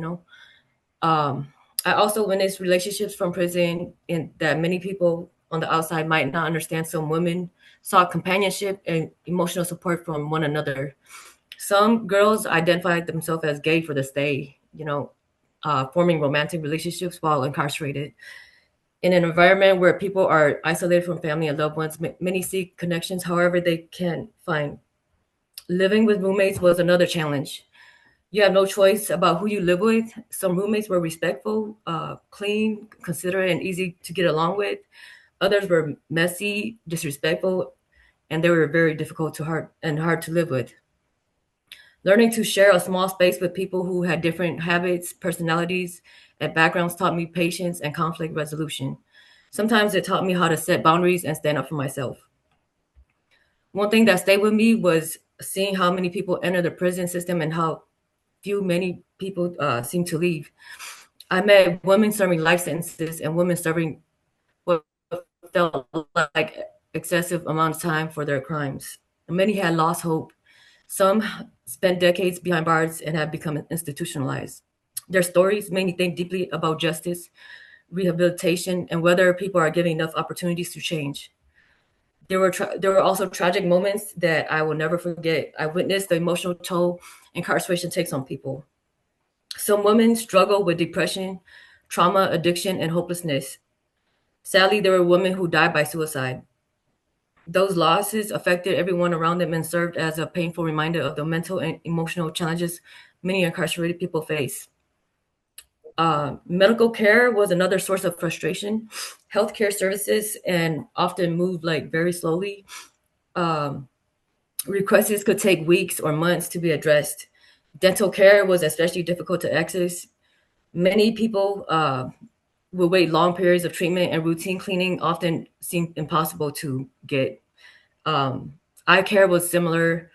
Um, I also witnessed relationships from prison in that many people on the outside might not understand. Some women sought companionship and emotional support from one another. Some girls identified themselves as gay for the stay, forming romantic relationships while incarcerated. In an environment where people are isolated from family and loved ones, many seek connections however they can find. Living with roommates was another challenge. You have no choice about who you live with. Some roommates were respectful, clean, considerate, and easy to get along with. Others were messy, disrespectful, and they were very difficult hard to live with. Learning to share a small space with people who had different habits, personalities, and backgrounds taught me patience and conflict resolution. Sometimes it taught me how to set boundaries and stand up for myself. One thing that stayed with me was seeing how many people enter the prison system and how many people seem to leave. I met women serving life sentences and women serving what felt like excessive amount of time for their crimes. Many had lost hope. Some spent decades behind bars and have become institutionalized. Their stories made me think deeply about justice, rehabilitation, and whether people are given enough opportunities to change. There were also tragic moments that I will never forget. I witnessed the emotional toll incarceration takes on people. Some women struggle with depression, trauma, addiction, and hopelessness. Sadly, there were women who died by suicide. Those losses affected everyone around them and served as a painful reminder of the mental and emotional challenges many incarcerated people face. Medical care was another source of frustration. Healthcare services and often moved very slowly. Requests could take weeks or months to be addressed. Dental care was especially difficult to access. Many people would wait long periods of treatment, and routine cleaning often seemed impossible to get. Eye care was similar,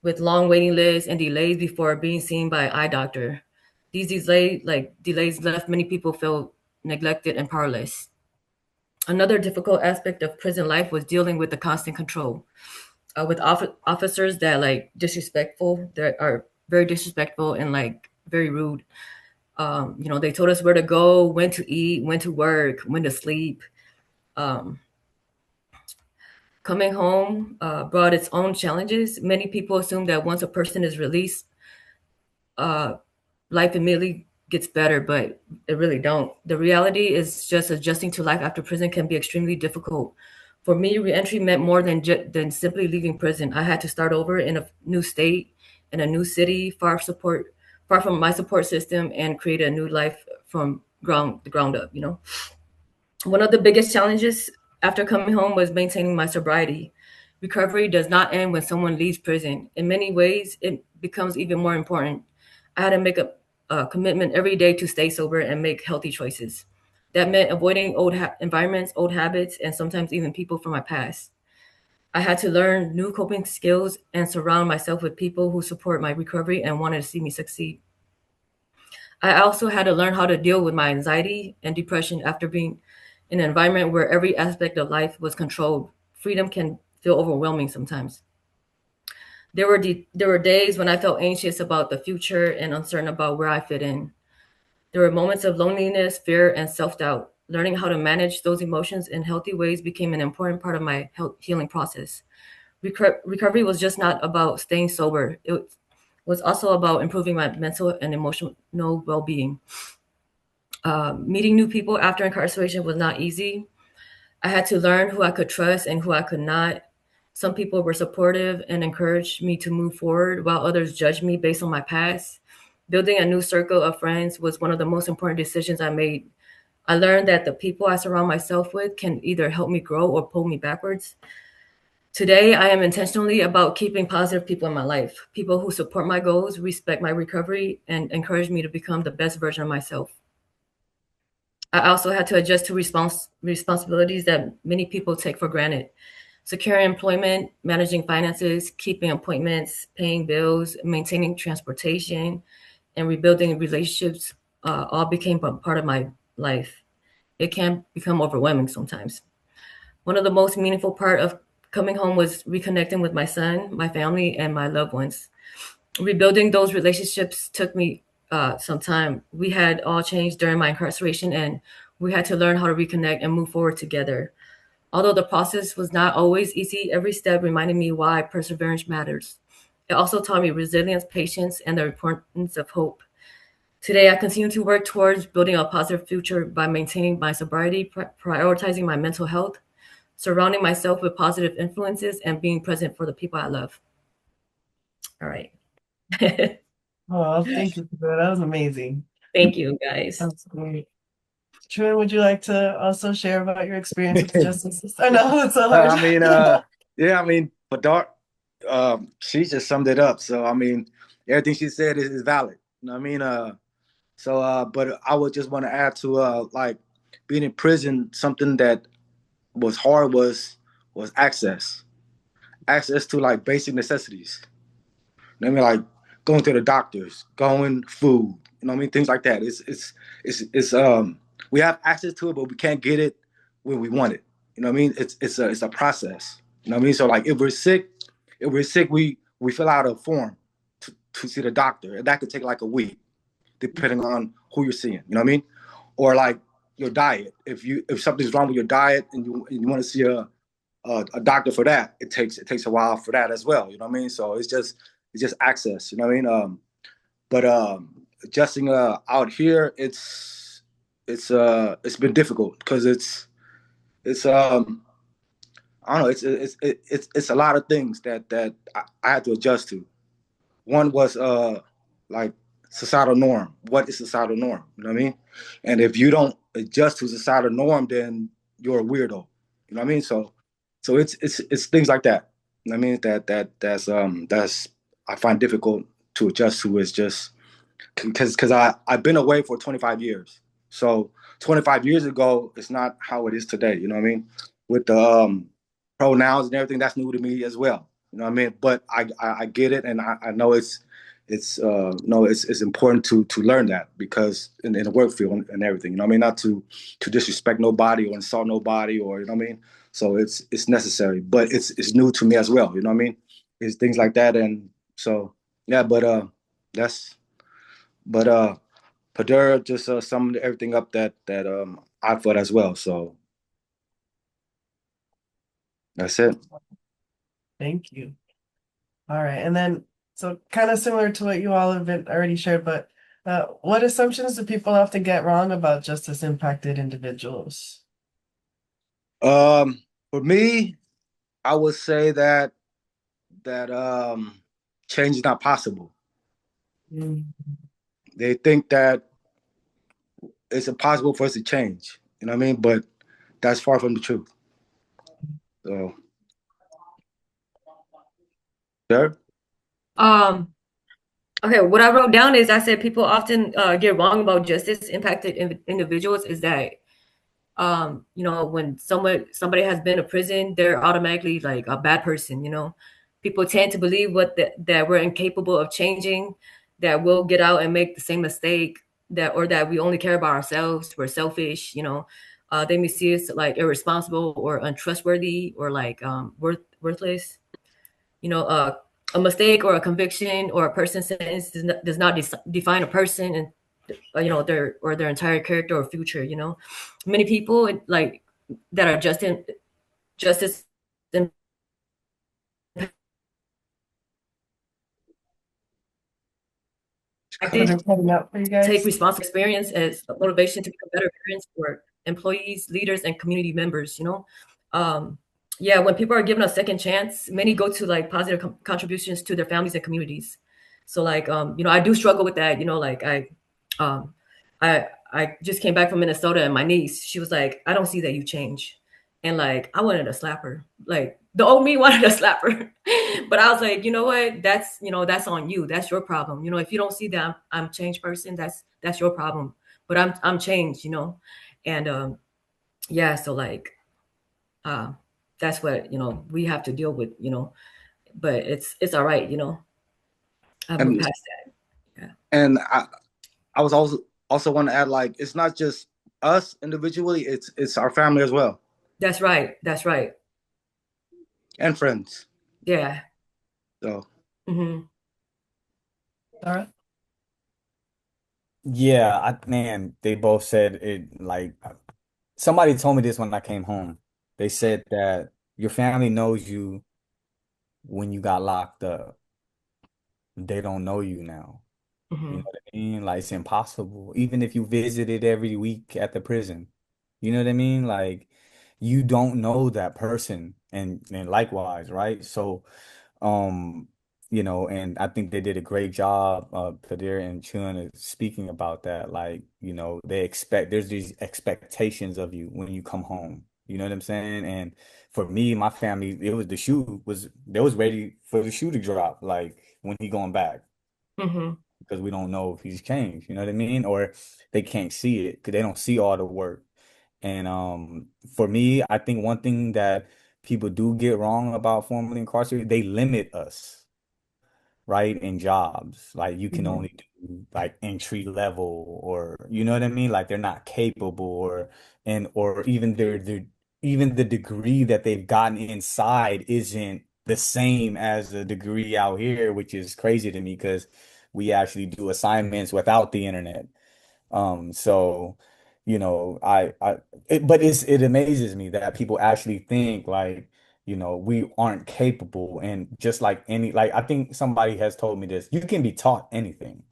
with long waiting lists and delays before being seen by an eye doctor. These delays left many people feel neglected and powerless. Another difficult aspect of prison life was dealing with the constant control, with officers that like disrespectful, that are very disrespectful and like very rude. They told us where to go, when to eat, when to work, when to sleep. Um, Coming home brought its own challenges. Many people assume that once a person is released, uh, life immediately gets better, but it really don't. The reality is just adjusting to life after prison can be extremely difficult. For me, reentry meant more than simply leaving prison. I had to start over in a new state, in a new city, far from my support system, and create a new life from the ground up. One of the biggest challenges after coming home was maintaining my sobriety. Recovery does not end when someone leaves prison. In many ways, it becomes even more important. I had to make a commitment every day to stay sober and make healthy choices. That meant avoiding old environments, old habits, and sometimes even people from my past. I had to learn new coping skills and surround myself with people who support my recovery and wanted to see me succeed. I also had to learn how to deal with my anxiety and depression after being in an environment where every aspect of life was controlled. Freedom can feel overwhelming sometimes. There were days when I felt anxious about the future and uncertain about where I fit in. There were moments of loneliness, fear, and self-doubt. Learning how to manage those emotions in healthy ways became an important part of my healing process. Recovery was just not about staying sober. It was also about improving my mental and emotional well-being. Meeting new people after incarceration was not easy. I had to learn who I could trust and who I could not. Some people were supportive and encouraged me to move forward, while others judged me based on my past. Building a new circle of friends was one of the most important decisions I made. I learned that the people I surround myself with can either help me grow or pull me backwards. Today, I am intentionally about keeping positive people in my life, people who support my goals, respect my recovery, and encourage me to become the best version of myself. I also had to adjust to responsibilities that many people take for granted. Securing employment, managing finances, keeping appointments, paying bills, maintaining transportation, and rebuilding relationships all became a part of my life. It can become overwhelming sometimes. One of the most meaningful part of coming home was reconnecting with my son, my family, and my loved ones. Rebuilding those relationships took me some time. We had all changed during my incarceration, and we had to learn how to reconnect and move forward together. Although the process was not always easy, every step reminded me why perseverance matters. It also taught me resilience, patience, and the importance of hope. Today, I continue to work towards building a positive future by maintaining my sobriety, prioritizing my mental health, surrounding myself with positive influences, and being present for the people I love. All right. Oh, thank you for that. That was amazing. Thank you, guys. That's great. Truman, would you like to also share about your experience with the justice system? I know it's so hard. I mean, yeah, I mean, but Dart, she just summed it up. So I mean, everything she said is valid. You know what I mean? But I would just want to add to like being in prison. Something that was hard was access to like basic necessities. You know what I mean? Like going to the doctors, going food. You know what I mean? Things like that. It's we have access to it, but we can't get it when we want it. You know what I mean? It's a process. You know what I mean? So like if we're sick, we fill out a form to see the doctor, and that could take like a week, depending on who you're seeing. You know what I mean? Or like your diet. If something's wrong with your diet and you want to see a doctor for that, it takes a while for that as well. You know what I mean? So it's just access. You know what I mean? But adjusting out here, it's been difficult because it's I don't know, it's a lot of things that I had to adjust to. One was like societal norm. What is societal norm? You know what I mean? And if you don't adjust to societal norm, then you're a weirdo. You know what I mean? So it's things like that. You know what I mean? That's I find difficult to adjust to. Is just because I've been away for 25 years. So 25 years ago, it's not how it is today. You know what I mean? With the pronouns and everything, that's new to me as well. You know what I mean? But I get it, and I know it's it's no, it's important to learn that because in the work field and everything, you know what I mean, not to disrespect nobody or insult nobody or you know what I mean. So it's necessary, but it's new to me as well. You know what I mean? It's things like that, and so yeah. But that's but Padura just summed everything up that I thought as well. So that's it. Thank you. All right. And then, so kind of similar to what you all have been already shared, but what assumptions do people often get wrong about justice impacted individuals? For me, I would say that change is not possible. Mm, They think that it's impossible for us to change. You know what I mean? But that's far from the truth. So, sure. Um, okay, what I wrote down is I said people often get wrong about justice impacted individuals is that when somebody has been to prison, they're automatically like a bad person, people tend to believe that we're incapable of changing, that we'll get out and make the same mistake, that we only care about ourselves, we're selfish, they may see us like irresponsible or untrustworthy or like worthless, you know uh, a mistake or a conviction or a person sentence does not define a person and their entire character or future. Many people like that are justice kind impacted of cutting out for you take guys. responsible experience as a motivation to become better parents for employees, leaders, and community members. Um, yeah, when people are given a second chance, many go to like positive contributions to their families and communities. So like, I do struggle with that. Like um, I just came back from Minnesota, and my niece, she was like, "I don't see that you change," and like I wanted to slap her. Like the old me wanted to slap her, but I was like, you know what? That's on you. That's your problem. If you don't see that I'm a changed person, that's your problem. But I'm changed. And yeah, so like uh, that's what we have to deal with. But it's all right. I moved And past that. Yeah, and I was also want to add like it's not just us individually, it's our family as well that's right. That's right. and friends. Yeah. So Hmm. Dara? Yeah, man, they both said it like somebody told me this when I came home. They said that your family knows you when you got locked up. They don't know you now. You know Hmm. what I mean? Like it's impossible. Even if you visited every week at the prison. You know what I mean? Like you don't know that person and likewise, right? So um, and I think they did a great job, Kadir and Chun speaking about that. Like, there's these expectations of you when you come home. You know what I'm saying? And for me, my family, it was the shoe was they was ready for the shoe to drop, like when he going back Hmm. because we don't know if he's changed, you know what I mean? Or they can't see it because they don't see all the work. And for me, I think one thing that people do get wrong about formerly incarcerated, they limit us, right? In jobs. Like you can Mhm. only do like entry level or you know what I mean? Like they're not capable or even even the degree that they've gotten inside isn't the same as the degree out here, which is crazy to me because we actually do assignments without the internet. So, but it amazes me that people actually think like, we aren't capable. And just like like, I think somebody has told me this, you can be taught anything,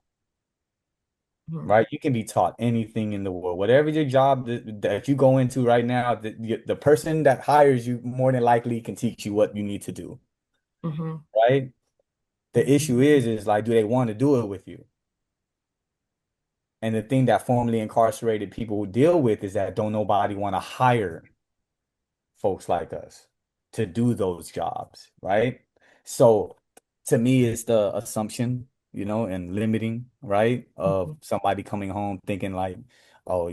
Hmm. right? You can be taught anything in the world, whatever your job that you go into right now, the person that hires you more than likely can teach you what you need to do, Hmm. right? The issue is like, do they want to do it with you? And the thing that formerly incarcerated people deal with is that don't nobody want to hire folks like us to do those jobs, right? So to me, it's the assumption, and limiting, right? Of somebody coming home thinking like, oh,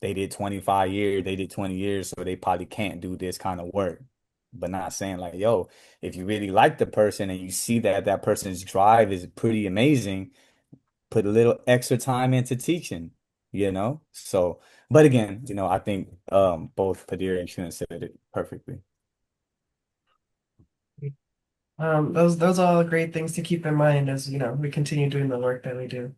they did 25 years, they did 20 years, so they probably can't do this kind of work. but not saying like, yo, if you really like the person and you see that that person's drive is pretty amazing, put a little extra time into teaching, you know? So, but again, you know, I think both Padir and Shun said it perfectly. Those are all great things to keep in mind as we continue doing the work that we do.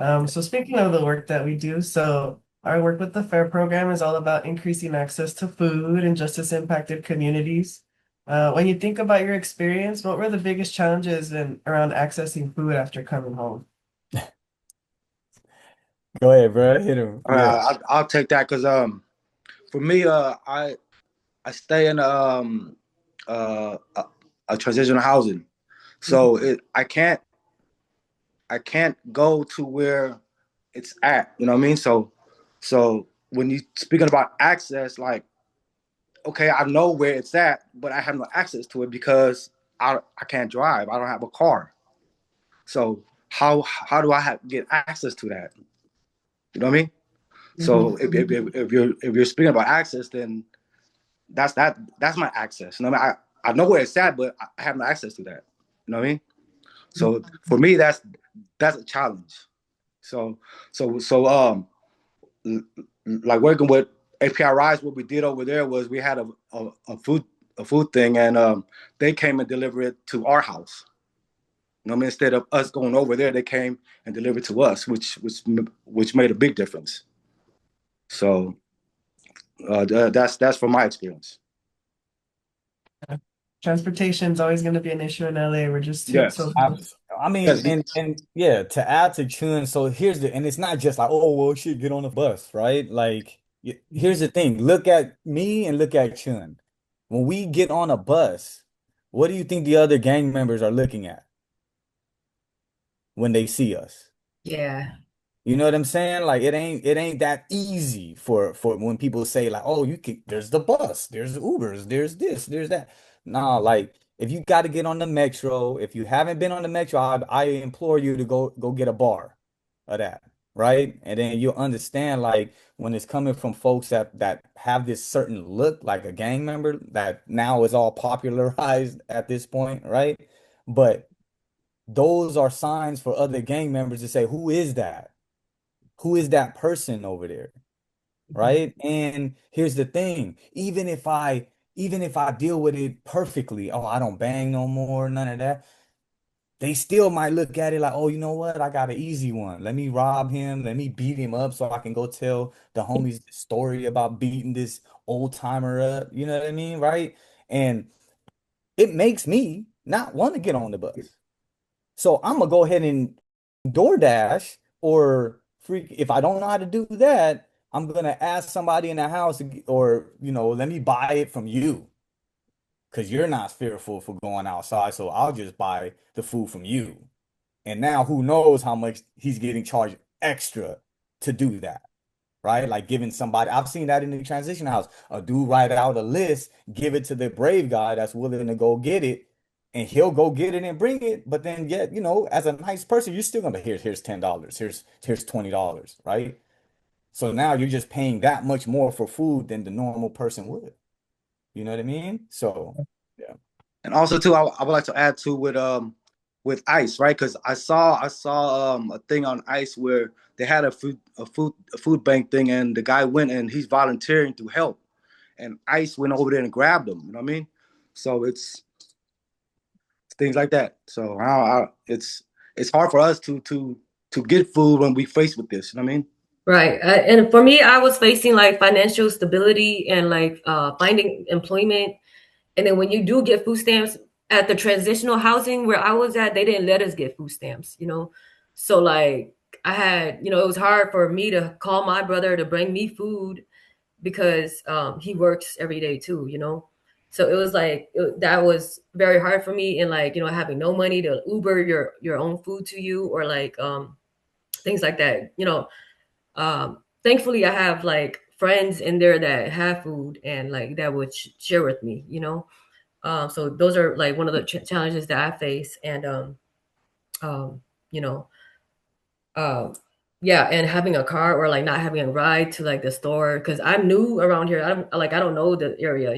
So speaking of the work that we do, so our work with the FAIR program is all about increasing access to food in justice impacted communities. When you think about your experience, what were the biggest challenges around accessing food after coming home? Go ahead, bro. Hit him. Yeah. I'll take that because for me I stay in a transitional housing, so I can't go to where it's at. You know what I mean? So when you speaking about access, like, okay, I know where it's at, but I have no access to it because I can't drive. I don't have a car. So how do I get access to that? You know what I mean? So if you're speaking about access, then that's my access. You know what I mean? I know where it's at, but I have no access to that. You know what I mean? So for me, that's a challenge. So like working with API Rise, what we did over there was we had a food thing, and they came and delivered it to our house. You know what I mean? Instead of us going over there, they came and delivered to us, which made a big difference. So that's from my experience. Transportation is always going to be an issue in LA. We're just too Yes. so. I mean, Yes. and yeah, to add to Chun, so here's the, and it's not just like, oh, well, shit, get on the bus, right? Like, here's the thing. Look at me and look at Chun. When we get on a bus, what do you think the other gang members are looking at when they see us? Yeah. You know what I'm saying? Like it ain't that easy for when people say like, oh, you can there's the bus, there's Ubers, there's this, there's that. Nah, like if you got to get on the metro, if you haven't been on the metro, I implore you to go get a bar of that, right? And then you'll understand like when it's coming from folks that have this certain look like a gang member that now is all popularized at this point, right? But those are signs for other gang members to say, who is that? Who is that person over there? Right? And here's the thing, even if I deal with it perfectly, oh, I don't bang no more, none of that, they still might look at it like, oh, you know what? I got an easy one. Let me rob him, let me beat him up so I can go tell the homies the story about beating this old timer up. You know what I mean? Right? And it makes me not want to get on the bus. So I'm gonna go ahead and DoorDash or freak. If I don't know how to do that, I'm gonna ask somebody in the house or let me buy it from you because you're not fearful for going outside. So I'll just buy the food from you. And now who knows how much he's getting charged extra to do that, right? Like giving somebody, I've seen that in the transition house. A dude write out a list, give it to the brave guy that's willing to go get it, and he'll go get it and bring it. But then, yet, as a nice person, you're still gonna here's $10, here's $20, right? So now you're just paying that much more for food than the normal person would. You know what I mean? So, yeah. And also too, I would like to add too with ICE, right? Because I saw a thing on ICE where they had a food bank thing, and the guy went and he's volunteering to help, and ICE went over there and grabbed him. You know what I mean? So it's things like that. So it's hard for us to get food when we faced with this. You know what I mean? Right. And for me, I was facing like financial stability and like finding employment. And then when you do get food stamps at the transitional housing where I was at, they didn't let us get food stamps. So like I had, it was hard for me to call my brother to bring me food because he works every day too. So it was like that was very hard for me, and like having no money to Uber your own food to you, or like things like that. Thankfully I have like friends in there that have food and like that would share with me. So those are like one of the challenges that I face, and um, you know, um, yeah, and having a car or like not having a ride to like the store because I'm new around here. I don't know the area,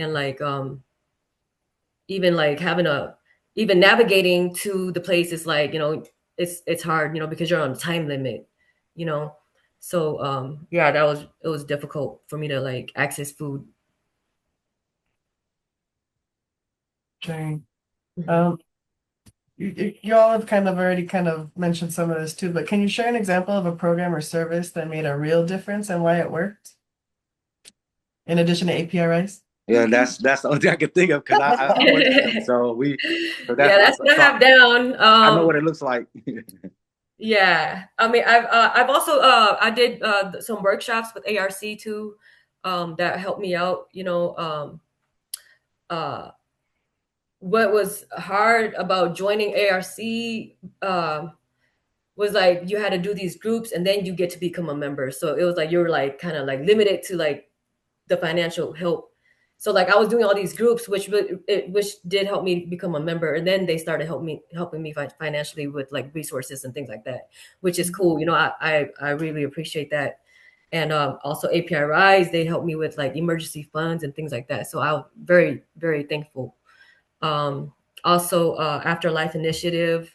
and like even like having a even navigating to the place is like, it's hard, because you're on a time limit, you know. So yeah, it was difficult for me to like access food. Okay. Mhm. You all have kind of already kind of mentioned some of this too, but can you share an example of a program or service that made a real difference and why it worked, in addition to APRIs? Yeah, that's the only thing I can think of because I work with them. So Yeah, that's that's what I have down. I know what it looks like. Yeah, I mean, I've also I did some workshops with ARC too, that helped me out. Uh, what was hard about joining ARC was like you had to do these groups and then you get to become a member. So it was like you were like kind of like limited to like the financial help. So like I was doing all these groups, which did help me become a member, and then they started helping me financially with like resources and things like that, which is cool. I really appreciate that. And also API Rise, they helped me with like emergency funds and things like that. So I was very, very thankful. Um, Also, Afterlife Initiative,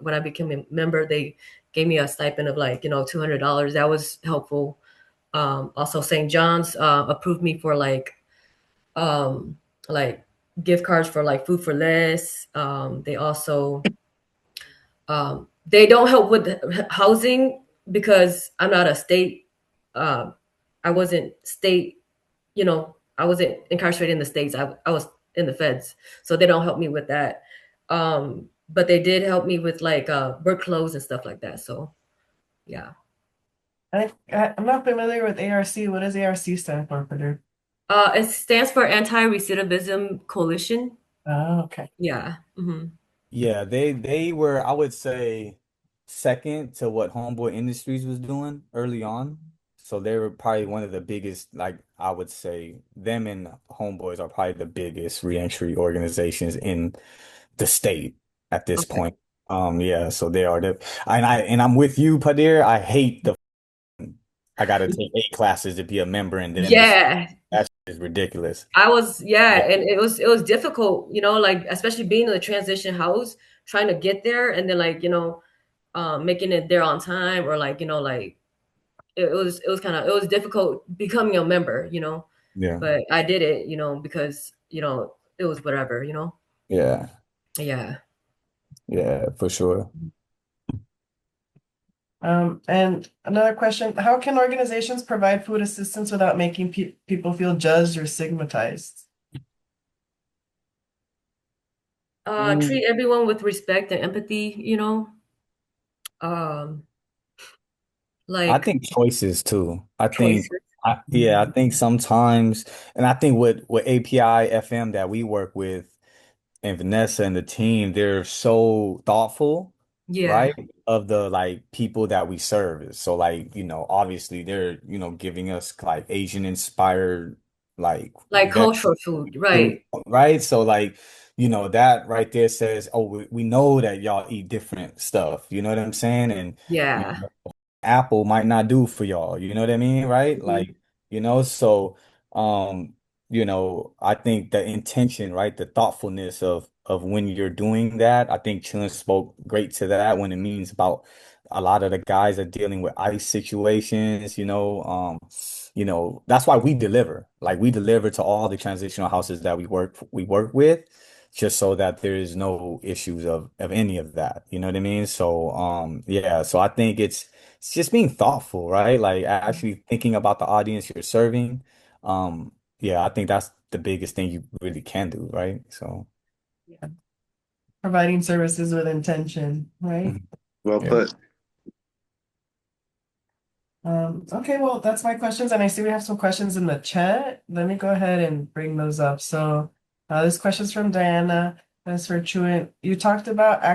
when I became a member, they gave me a stipend of like, $200. That was helpful. Also, St. John's approved me for like gift cards for like Food for Less. They also they don't help with housing because I'm not a state. Uh, I wasn't state. I wasn't incarcerated in the states. I was in the feds, so they don't help me with that. But they did help me with like work clothes and stuff like that. So yeah. I'm not familiar with ARC. What does ARC stand for, Purdue? It stands for Anti-Recidivism Coalition. Oh, okay. Yeah. Hmm. Yeah, they were, I would say, second to what Homeboy Industries was doing early on. So they were probably one of the biggest, like I would say, them and Homeboys are probably the biggest reentry organizations in the state at this Okay. point. Yeah, so they are and I'm with you, Padir. I hate I gotta take 8 classes to be a member, and then Yeah. that is ridiculous. Yeah, Yeah. and it was difficult, like especially being in the transition house, trying to get there and then like, making it there on time, or like, like it was kind of it was difficult becoming a member, Yeah. but I did it, because, it was whatever, Yeah. Yeah. Yeah, for sure. And another question, how can organizations provide food assistance without making people feel judged or stigmatized? Mm. Treat everyone with respect and empathy, um I like think choices too. choices. Yeah, I think sometimes, and I think with API FM that we work with and Vanessa and the team, they're so thoughtful, Yeah, right? Of the like people that we serve. So like, obviously they're, giving us like Asian inspired like like cultural food, food, right? right? So like, that right there says, oh, we know that y'all eat different stuff. You know what I'm saying? And you Yeah. Apple might not do for y'all. You know what I mean? Right? Mhm. Like, so um, I think the intention, right? The thoughtfulness of when you're doing that, I think Chillin spoke great to that when it means about a lot of the guys are dealing with ICE situations, that's why we deliver. Like we deliver to all the transitional houses that we work with, just so that there is no issues of any of that. You know what I mean? So yeah, so I think it's just being thoughtful, right? Like actually thinking about the audience you're serving. Yeah, I think that's the biggest thing you really can do, right? So, Yeah. Providing services with intention, right? mhm. Well Yeah. put. Okay, well, that's my questions, and I see we have some questions in the chat. Let me go ahead and bring those up. So, this question's from Diana. That's for Truant. You talked about that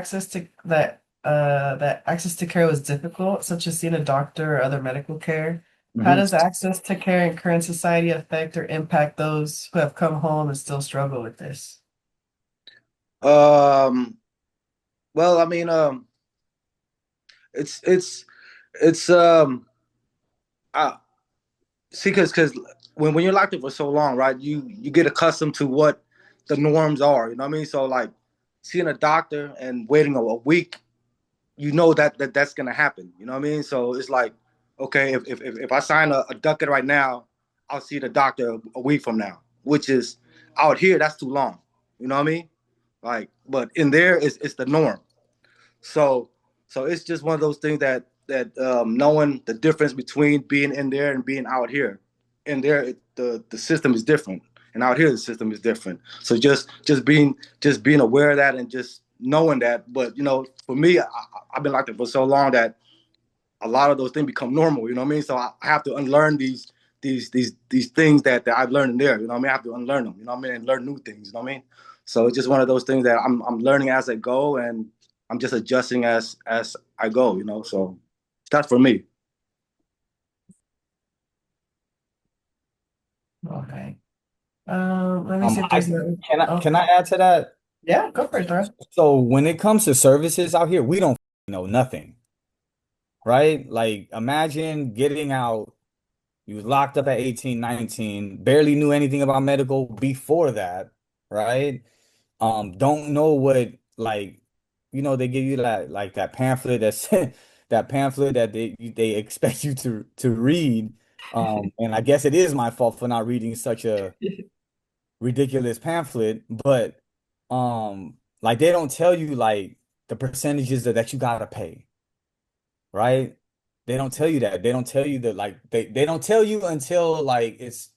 access to care was difficult, such as seeing a doctor or other medical care. How Hmm. does access to care in current society affect or impact those who have come home and still struggle with this? Um. Well, I mean, it's it's I see, because when you're locked up for so long, right? You get accustomed to what the norms are. You know what I mean? So like seeing a doctor and waiting a week, you know that's gonna happen. You know what I mean? So it's like, okay, if I sign a ducket right now, I'll see the doctor a week from now, which is out here that's too long. You know what I mean? Like, but in there it's the norm. So it's just one of those things that knowing the difference between being in there and being out here. In there, the system is different, and out here the system is different. So just being aware of that and just knowing that. But for me, I've been locked up for so long that a lot of those things become normal. You know what I mean? So I have to unlearn these things that I've learned in there. You know what I mean? I have to unlearn them. You know what I mean? And learn new things. You know what I mean? So it's just one of those things that I'm learning as I go, and I'm just adjusting as I go. So that's for me. Okay. Let me see if I there's no. can I Oh, can I add to that? yeah, go for it, Dora. So when it comes to services out here, we don't know nothing, right? Like imagine getting out, you was locked up at 18, 19, barely knew anything about medical before that, right? Don't know what like they give you that like that pamphlet that's that pamphlet that they expect you to read. And I guess it is my fault for not reading such a ridiculous pamphlet, but like they don't tell you like the percentages that you gotta pay, right? They don't tell you that. They don't tell you that like they don't tell you until like it's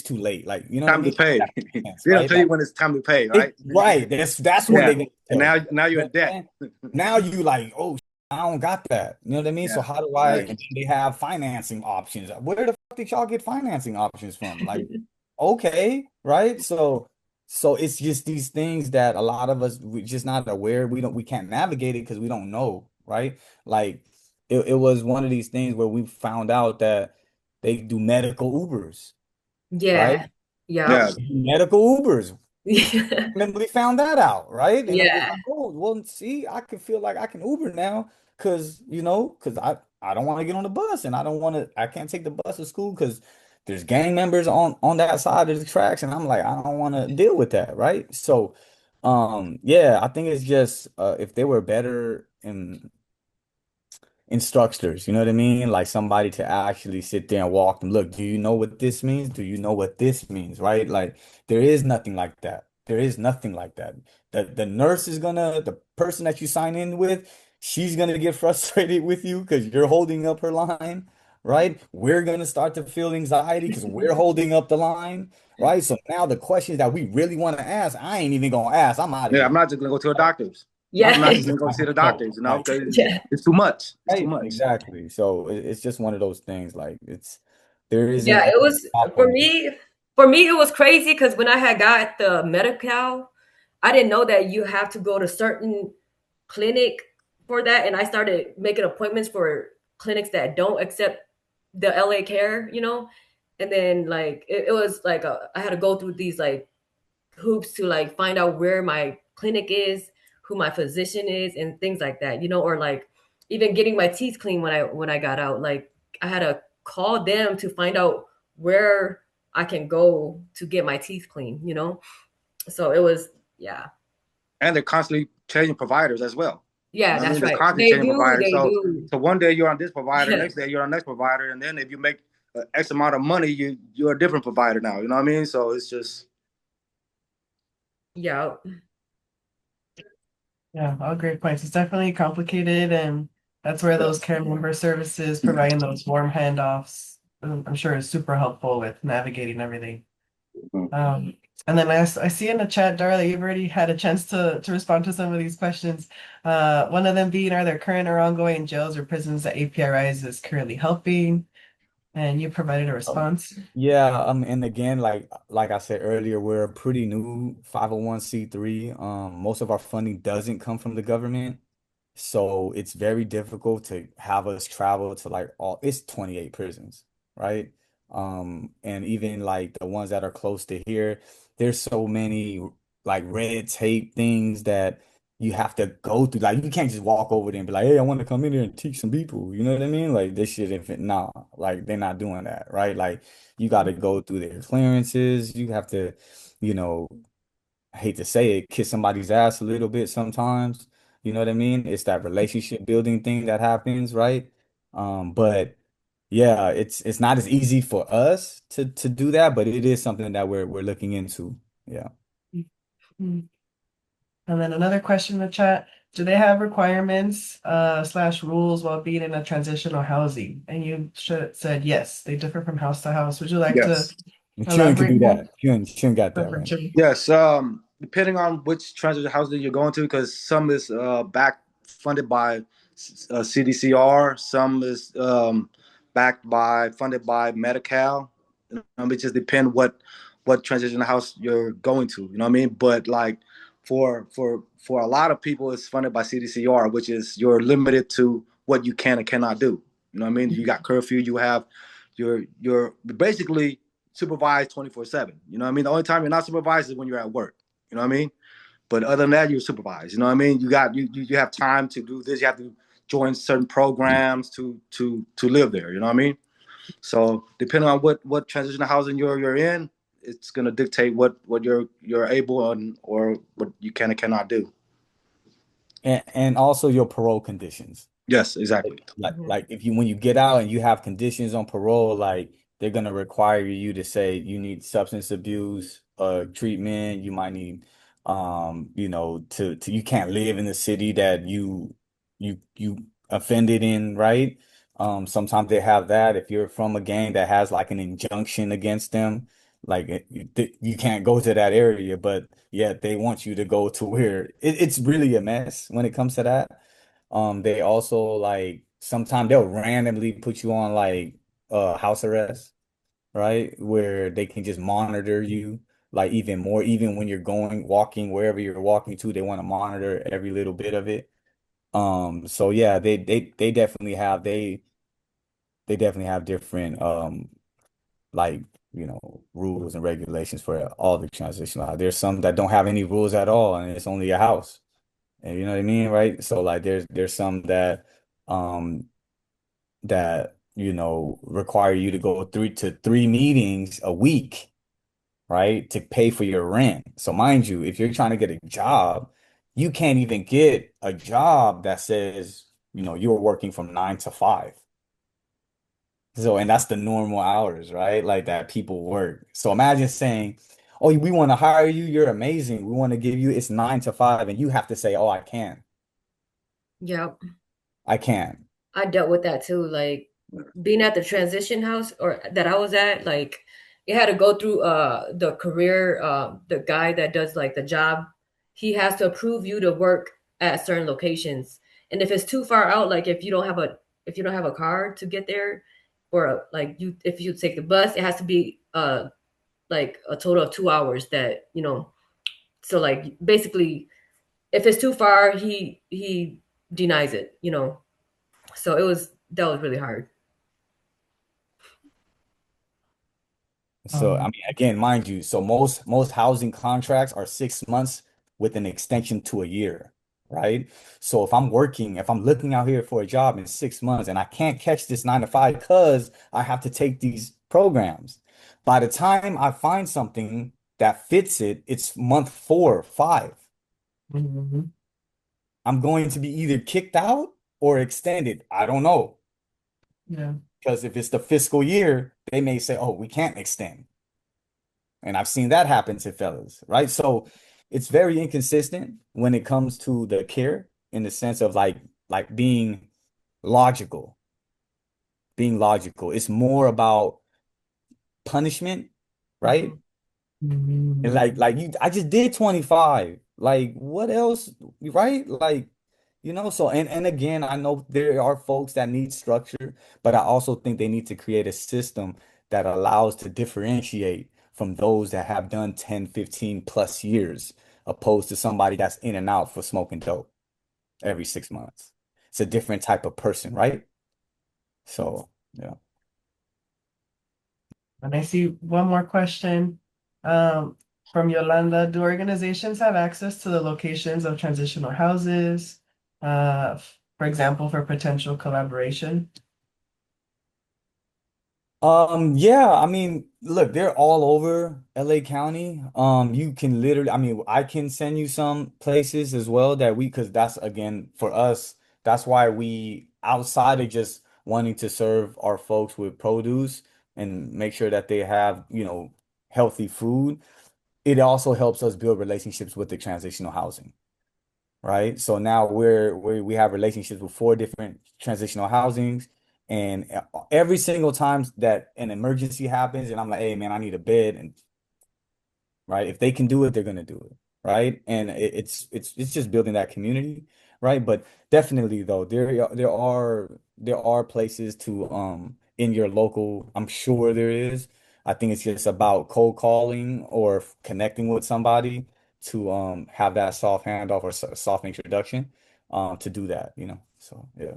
too late. Like you know what I Time to mean? pay. That makes sense, They don't right? tell you Like when it's time to pay, right? right. That's when Yeah. they gonna And tell you. now You you're know in what I'm debt. saying? Now you like, oh, I don't got that. You know what I mean? So Yeah. how do I? And Exactly. then they have financing options. Where the fuck did y'all get financing options from? Like, okay, right? So it's just these things that a lot of us we just not aware. We can't navigate it because we don't know, right? Like it was one of these things where we found out that they do medical Ubers, right? Yeah. Yeah. Yeah. Medical Ubers. Randomly found that out, right? And it was Yeah. like, oh, well, see, I can feel like I can Uber now because I don't want to get on the bus and I can't take the bus to school because there's gang members on that side of the tracks, and I'm like, I don't want to deal with that, right? So, yeah, I think it's just if they were better in instructors, you know what I mean? Like somebody to actually sit there and walk them. Look, do you know what this means? Do you know what this means? Right? Like there is nothing like that. There is nothing like that. The nurse is gonna, the person that you sign in with, she's gonna get frustrated with you because you're holding up her line, right? We're gonna start to feel anxiety because we're holding up the line, right? So now the questions that we really want to ask, I ain't even gonna ask. I'm out of Yeah. I'm here. not just gonna go to a doctor's. I'm Yeah. not It's just gonna just go not see gonna the go. doctors, Like, because Yeah. it's too much. It's too right, much. exactly. So it's just one of those things. Like there isn't Yeah, a it was stop for them. me. For me, it was crazy because when I had got the medical, I didn't know that you have to go to certain clinic for that, and I started making appointments for clinics that don't accept the LA Care, and then like it was like I had to go through these like hoops to like find out where my clinic is, who my physician is, and things like that, or like even getting my teeth cleaned when I got out. Like I had to call them to find out where I can go to get my teeth cleaned. So it was, yeah. And they're constantly changing providers as well. You Yeah, know what I mean? that's They're right. constantly They changing do, providers. they So do. one day you're on this provider, Yeah. next day you're on the next provider, and then if you make X amount of money, you're a different provider now. You know what I mean? So it's just Yeah. Yeah, all great points. It's definitely complicated, and that's where those care member services providing those warm handoffs, I'm sure is super helpful with navigating everything. Um, and then I see in the chat, Dara, that you've already had a chance to respond to some of these questions. One of them being, are there current or ongoing jails or prisons that API Rise is currently helping? And you provided a response. Yeah, and again, like I said earlier, we're a pretty new 501(c)(3). Most of our funding doesn't come from the government. So it's very difficult to have us travel to like it's 28 prisons, right? And even like the ones that are close to here, there's so many like red tape things that you have to go through, like, you can't just walk over there and be like, hey, I want to come in here and teach some people. You know what I mean? Like, this shit, if it, nah, like, they're not doing that, right? Like, you got to go through their clearances. You have to, you know, I hate to say it, kiss somebody's ass a little bit sometimes. You know what I mean? It's that relationship building thing that happens, right? But yeah, it's not as easy for us to do that, but it is something that we're looking into. Yeah. Mhm. And then another question in the chat, do they have requirements slash rules while being in a transitional housing? And you said yes, they differ from house to house. Would you like to Yes. And Chun can elaborate do more? that. Chun got that, Perfect, right? Jimmy. Yes. Depending on which transit housing you're going to, because some is back funded by CDCR, some is funded by Medi-Cal. It just depend what transition house you're going to. You know what I mean? But like for a lot of people, it's funded by CDCR, which is you're limited to what you can and cannot do. You know what I mean? You got curfew. You have you're basically supervised 24/7. You know what I mean? The only time you're not supervised is when you're at work. You know what I mean? But other than that, you're supervised. You know what I mean? You have time to do this. You have to join certain programs to live there. You know what I mean? So depending on what transitional housing you're in, it's gonna dictate what you're able on or what you can and cannot do. And also your parole conditions. Yes, exactly. Mhm. Like if you when you get out and you have conditions on parole, like they're gonna require you to say you need substance abuse treatment, you might need you know, to you can't live in the city that you offended in, right? Sometimes they have that if you're from a gang that has like an injunction against them, like you can't go to that area, but yet they want you to go to where it's really a mess when it comes to that. They also like sometimes they'll randomly put you on like house arrest, right? Where they can just monitor you like even more, even when you're going walking wherever you're walking to, they want to monitor every little bit of it. So yeah, they definitely have they definitely have different like you know rules and regulations for all the transitional. There's some that don't have any rules at all, and it's only a house. And you know what I mean, right? So like there's some um that you know require you to go three meetings a week, right? To pay for your rent. So mind you, if you're trying to get a job, you can't even get a job that says, you know, you're working from 9 to 5. So, and that's the normal hours, right? Like that people work. So imagine saying, oh, we want to hire you. You're amazing. We want to give you, it's 9 to 5. And you have to say, oh, I can't. Yep. I can't. I dealt with that too. Like being at the transition house or that I was at, like you had to go through the career the guy that does like the job, he has to approve you to work at certain locations. And if it's too far out, like if you don't have a car to get there, or like you if you take the bus, it has to be like a total of 2 hours that, you know, so like basically if it's too far, he denies it, you know. So that was really hard. So, I Um, mean, again, mind you, so most housing contracts are 6 months with an extension to a year, right? So if I'm looking out here for a job in 6 months and I can't catch this 9 to 5 because I have to take these programs, by the time I find something that fits it, it's month 4 or 5. mhm. I'm going to be either kicked out or extended. I don't know. Yeah. Because if it's the fiscal year, they may say, oh, we can't extend. And I've seen that happen to fellas, right? So it's very inconsistent when it comes to the care in the sense of like logical, being logical. It's more about punishment, right? Mhm. Mhm. And like you I just did 25. Like what else, right? Like you know, so and again, I know there are folks that need structure, but I also think they need to create a system that allows to differentiate from those that have done 10, 15 plus years, opposed to somebody that's in and out for smoking dope every 6 months. It's a different type of person, right? So, yeah. And I see one more question. Um, From Yolanda, do organizations have access to the locations of transitional houses, for example, for potential collaboration? Yeah, I mean, look, they're all over LA County. You can literally, I mean, I can send you some places as well that because that's again for us, that's why we outside of just wanting to serve our folks with produce and make sure that they have, healthy food, it also helps us build relationships with the transitional housing, right? So now we have relationships with four different transitional housings, and every single time that an emergency happens, and I'm like, hey man, I need a bed, and right? If they can do it, they're gonna do it, right? And it's just building that community, right? But definitely though, there are places to in your local, I'm sure there is. I think it's just about cold calling or connecting with somebody to have that soft handoff or soft introduction to do that, So yeah.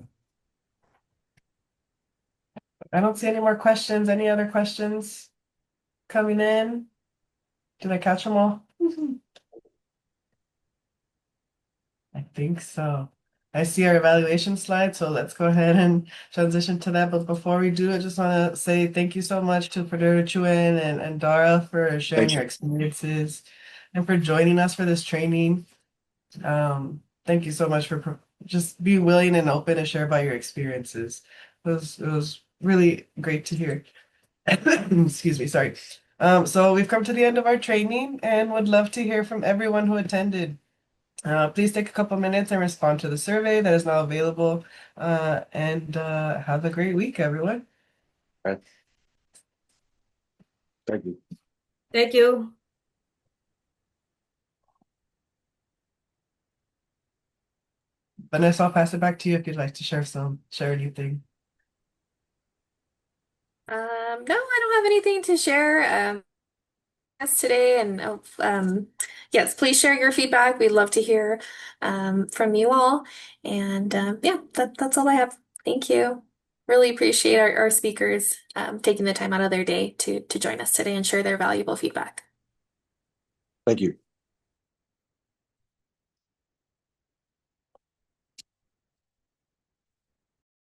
I don't see any more questions. Any other questions coming in? Did I catch them all? I think so. I see our evaluation slide, so let's go ahead and transition to that. But before we do, I just want to say thank you so much to Perdue Chuen and Dara for sharing Thank your you. experiences and for joining us for this training. Thank you so much for just be willing and open to share about your experiences. It was really great to hear. Excuse me, sorry. So we've come to the end of our training and would love to hear from everyone who attended. Please take a couple minutes and respond to the survey that is now available. And have a great week, everyone. All right. Thank you. Thank you. Vanessa, I'll pass it back to you if you'd like to share anything. No, I don't have anything to share. Today, and yes, please share your feedback. We'd love to hear from you all. And yeah, that's all I have. Thank you. Really appreciate our speakers taking the time out of their day to join us today and share their valuable feedback. Thank you.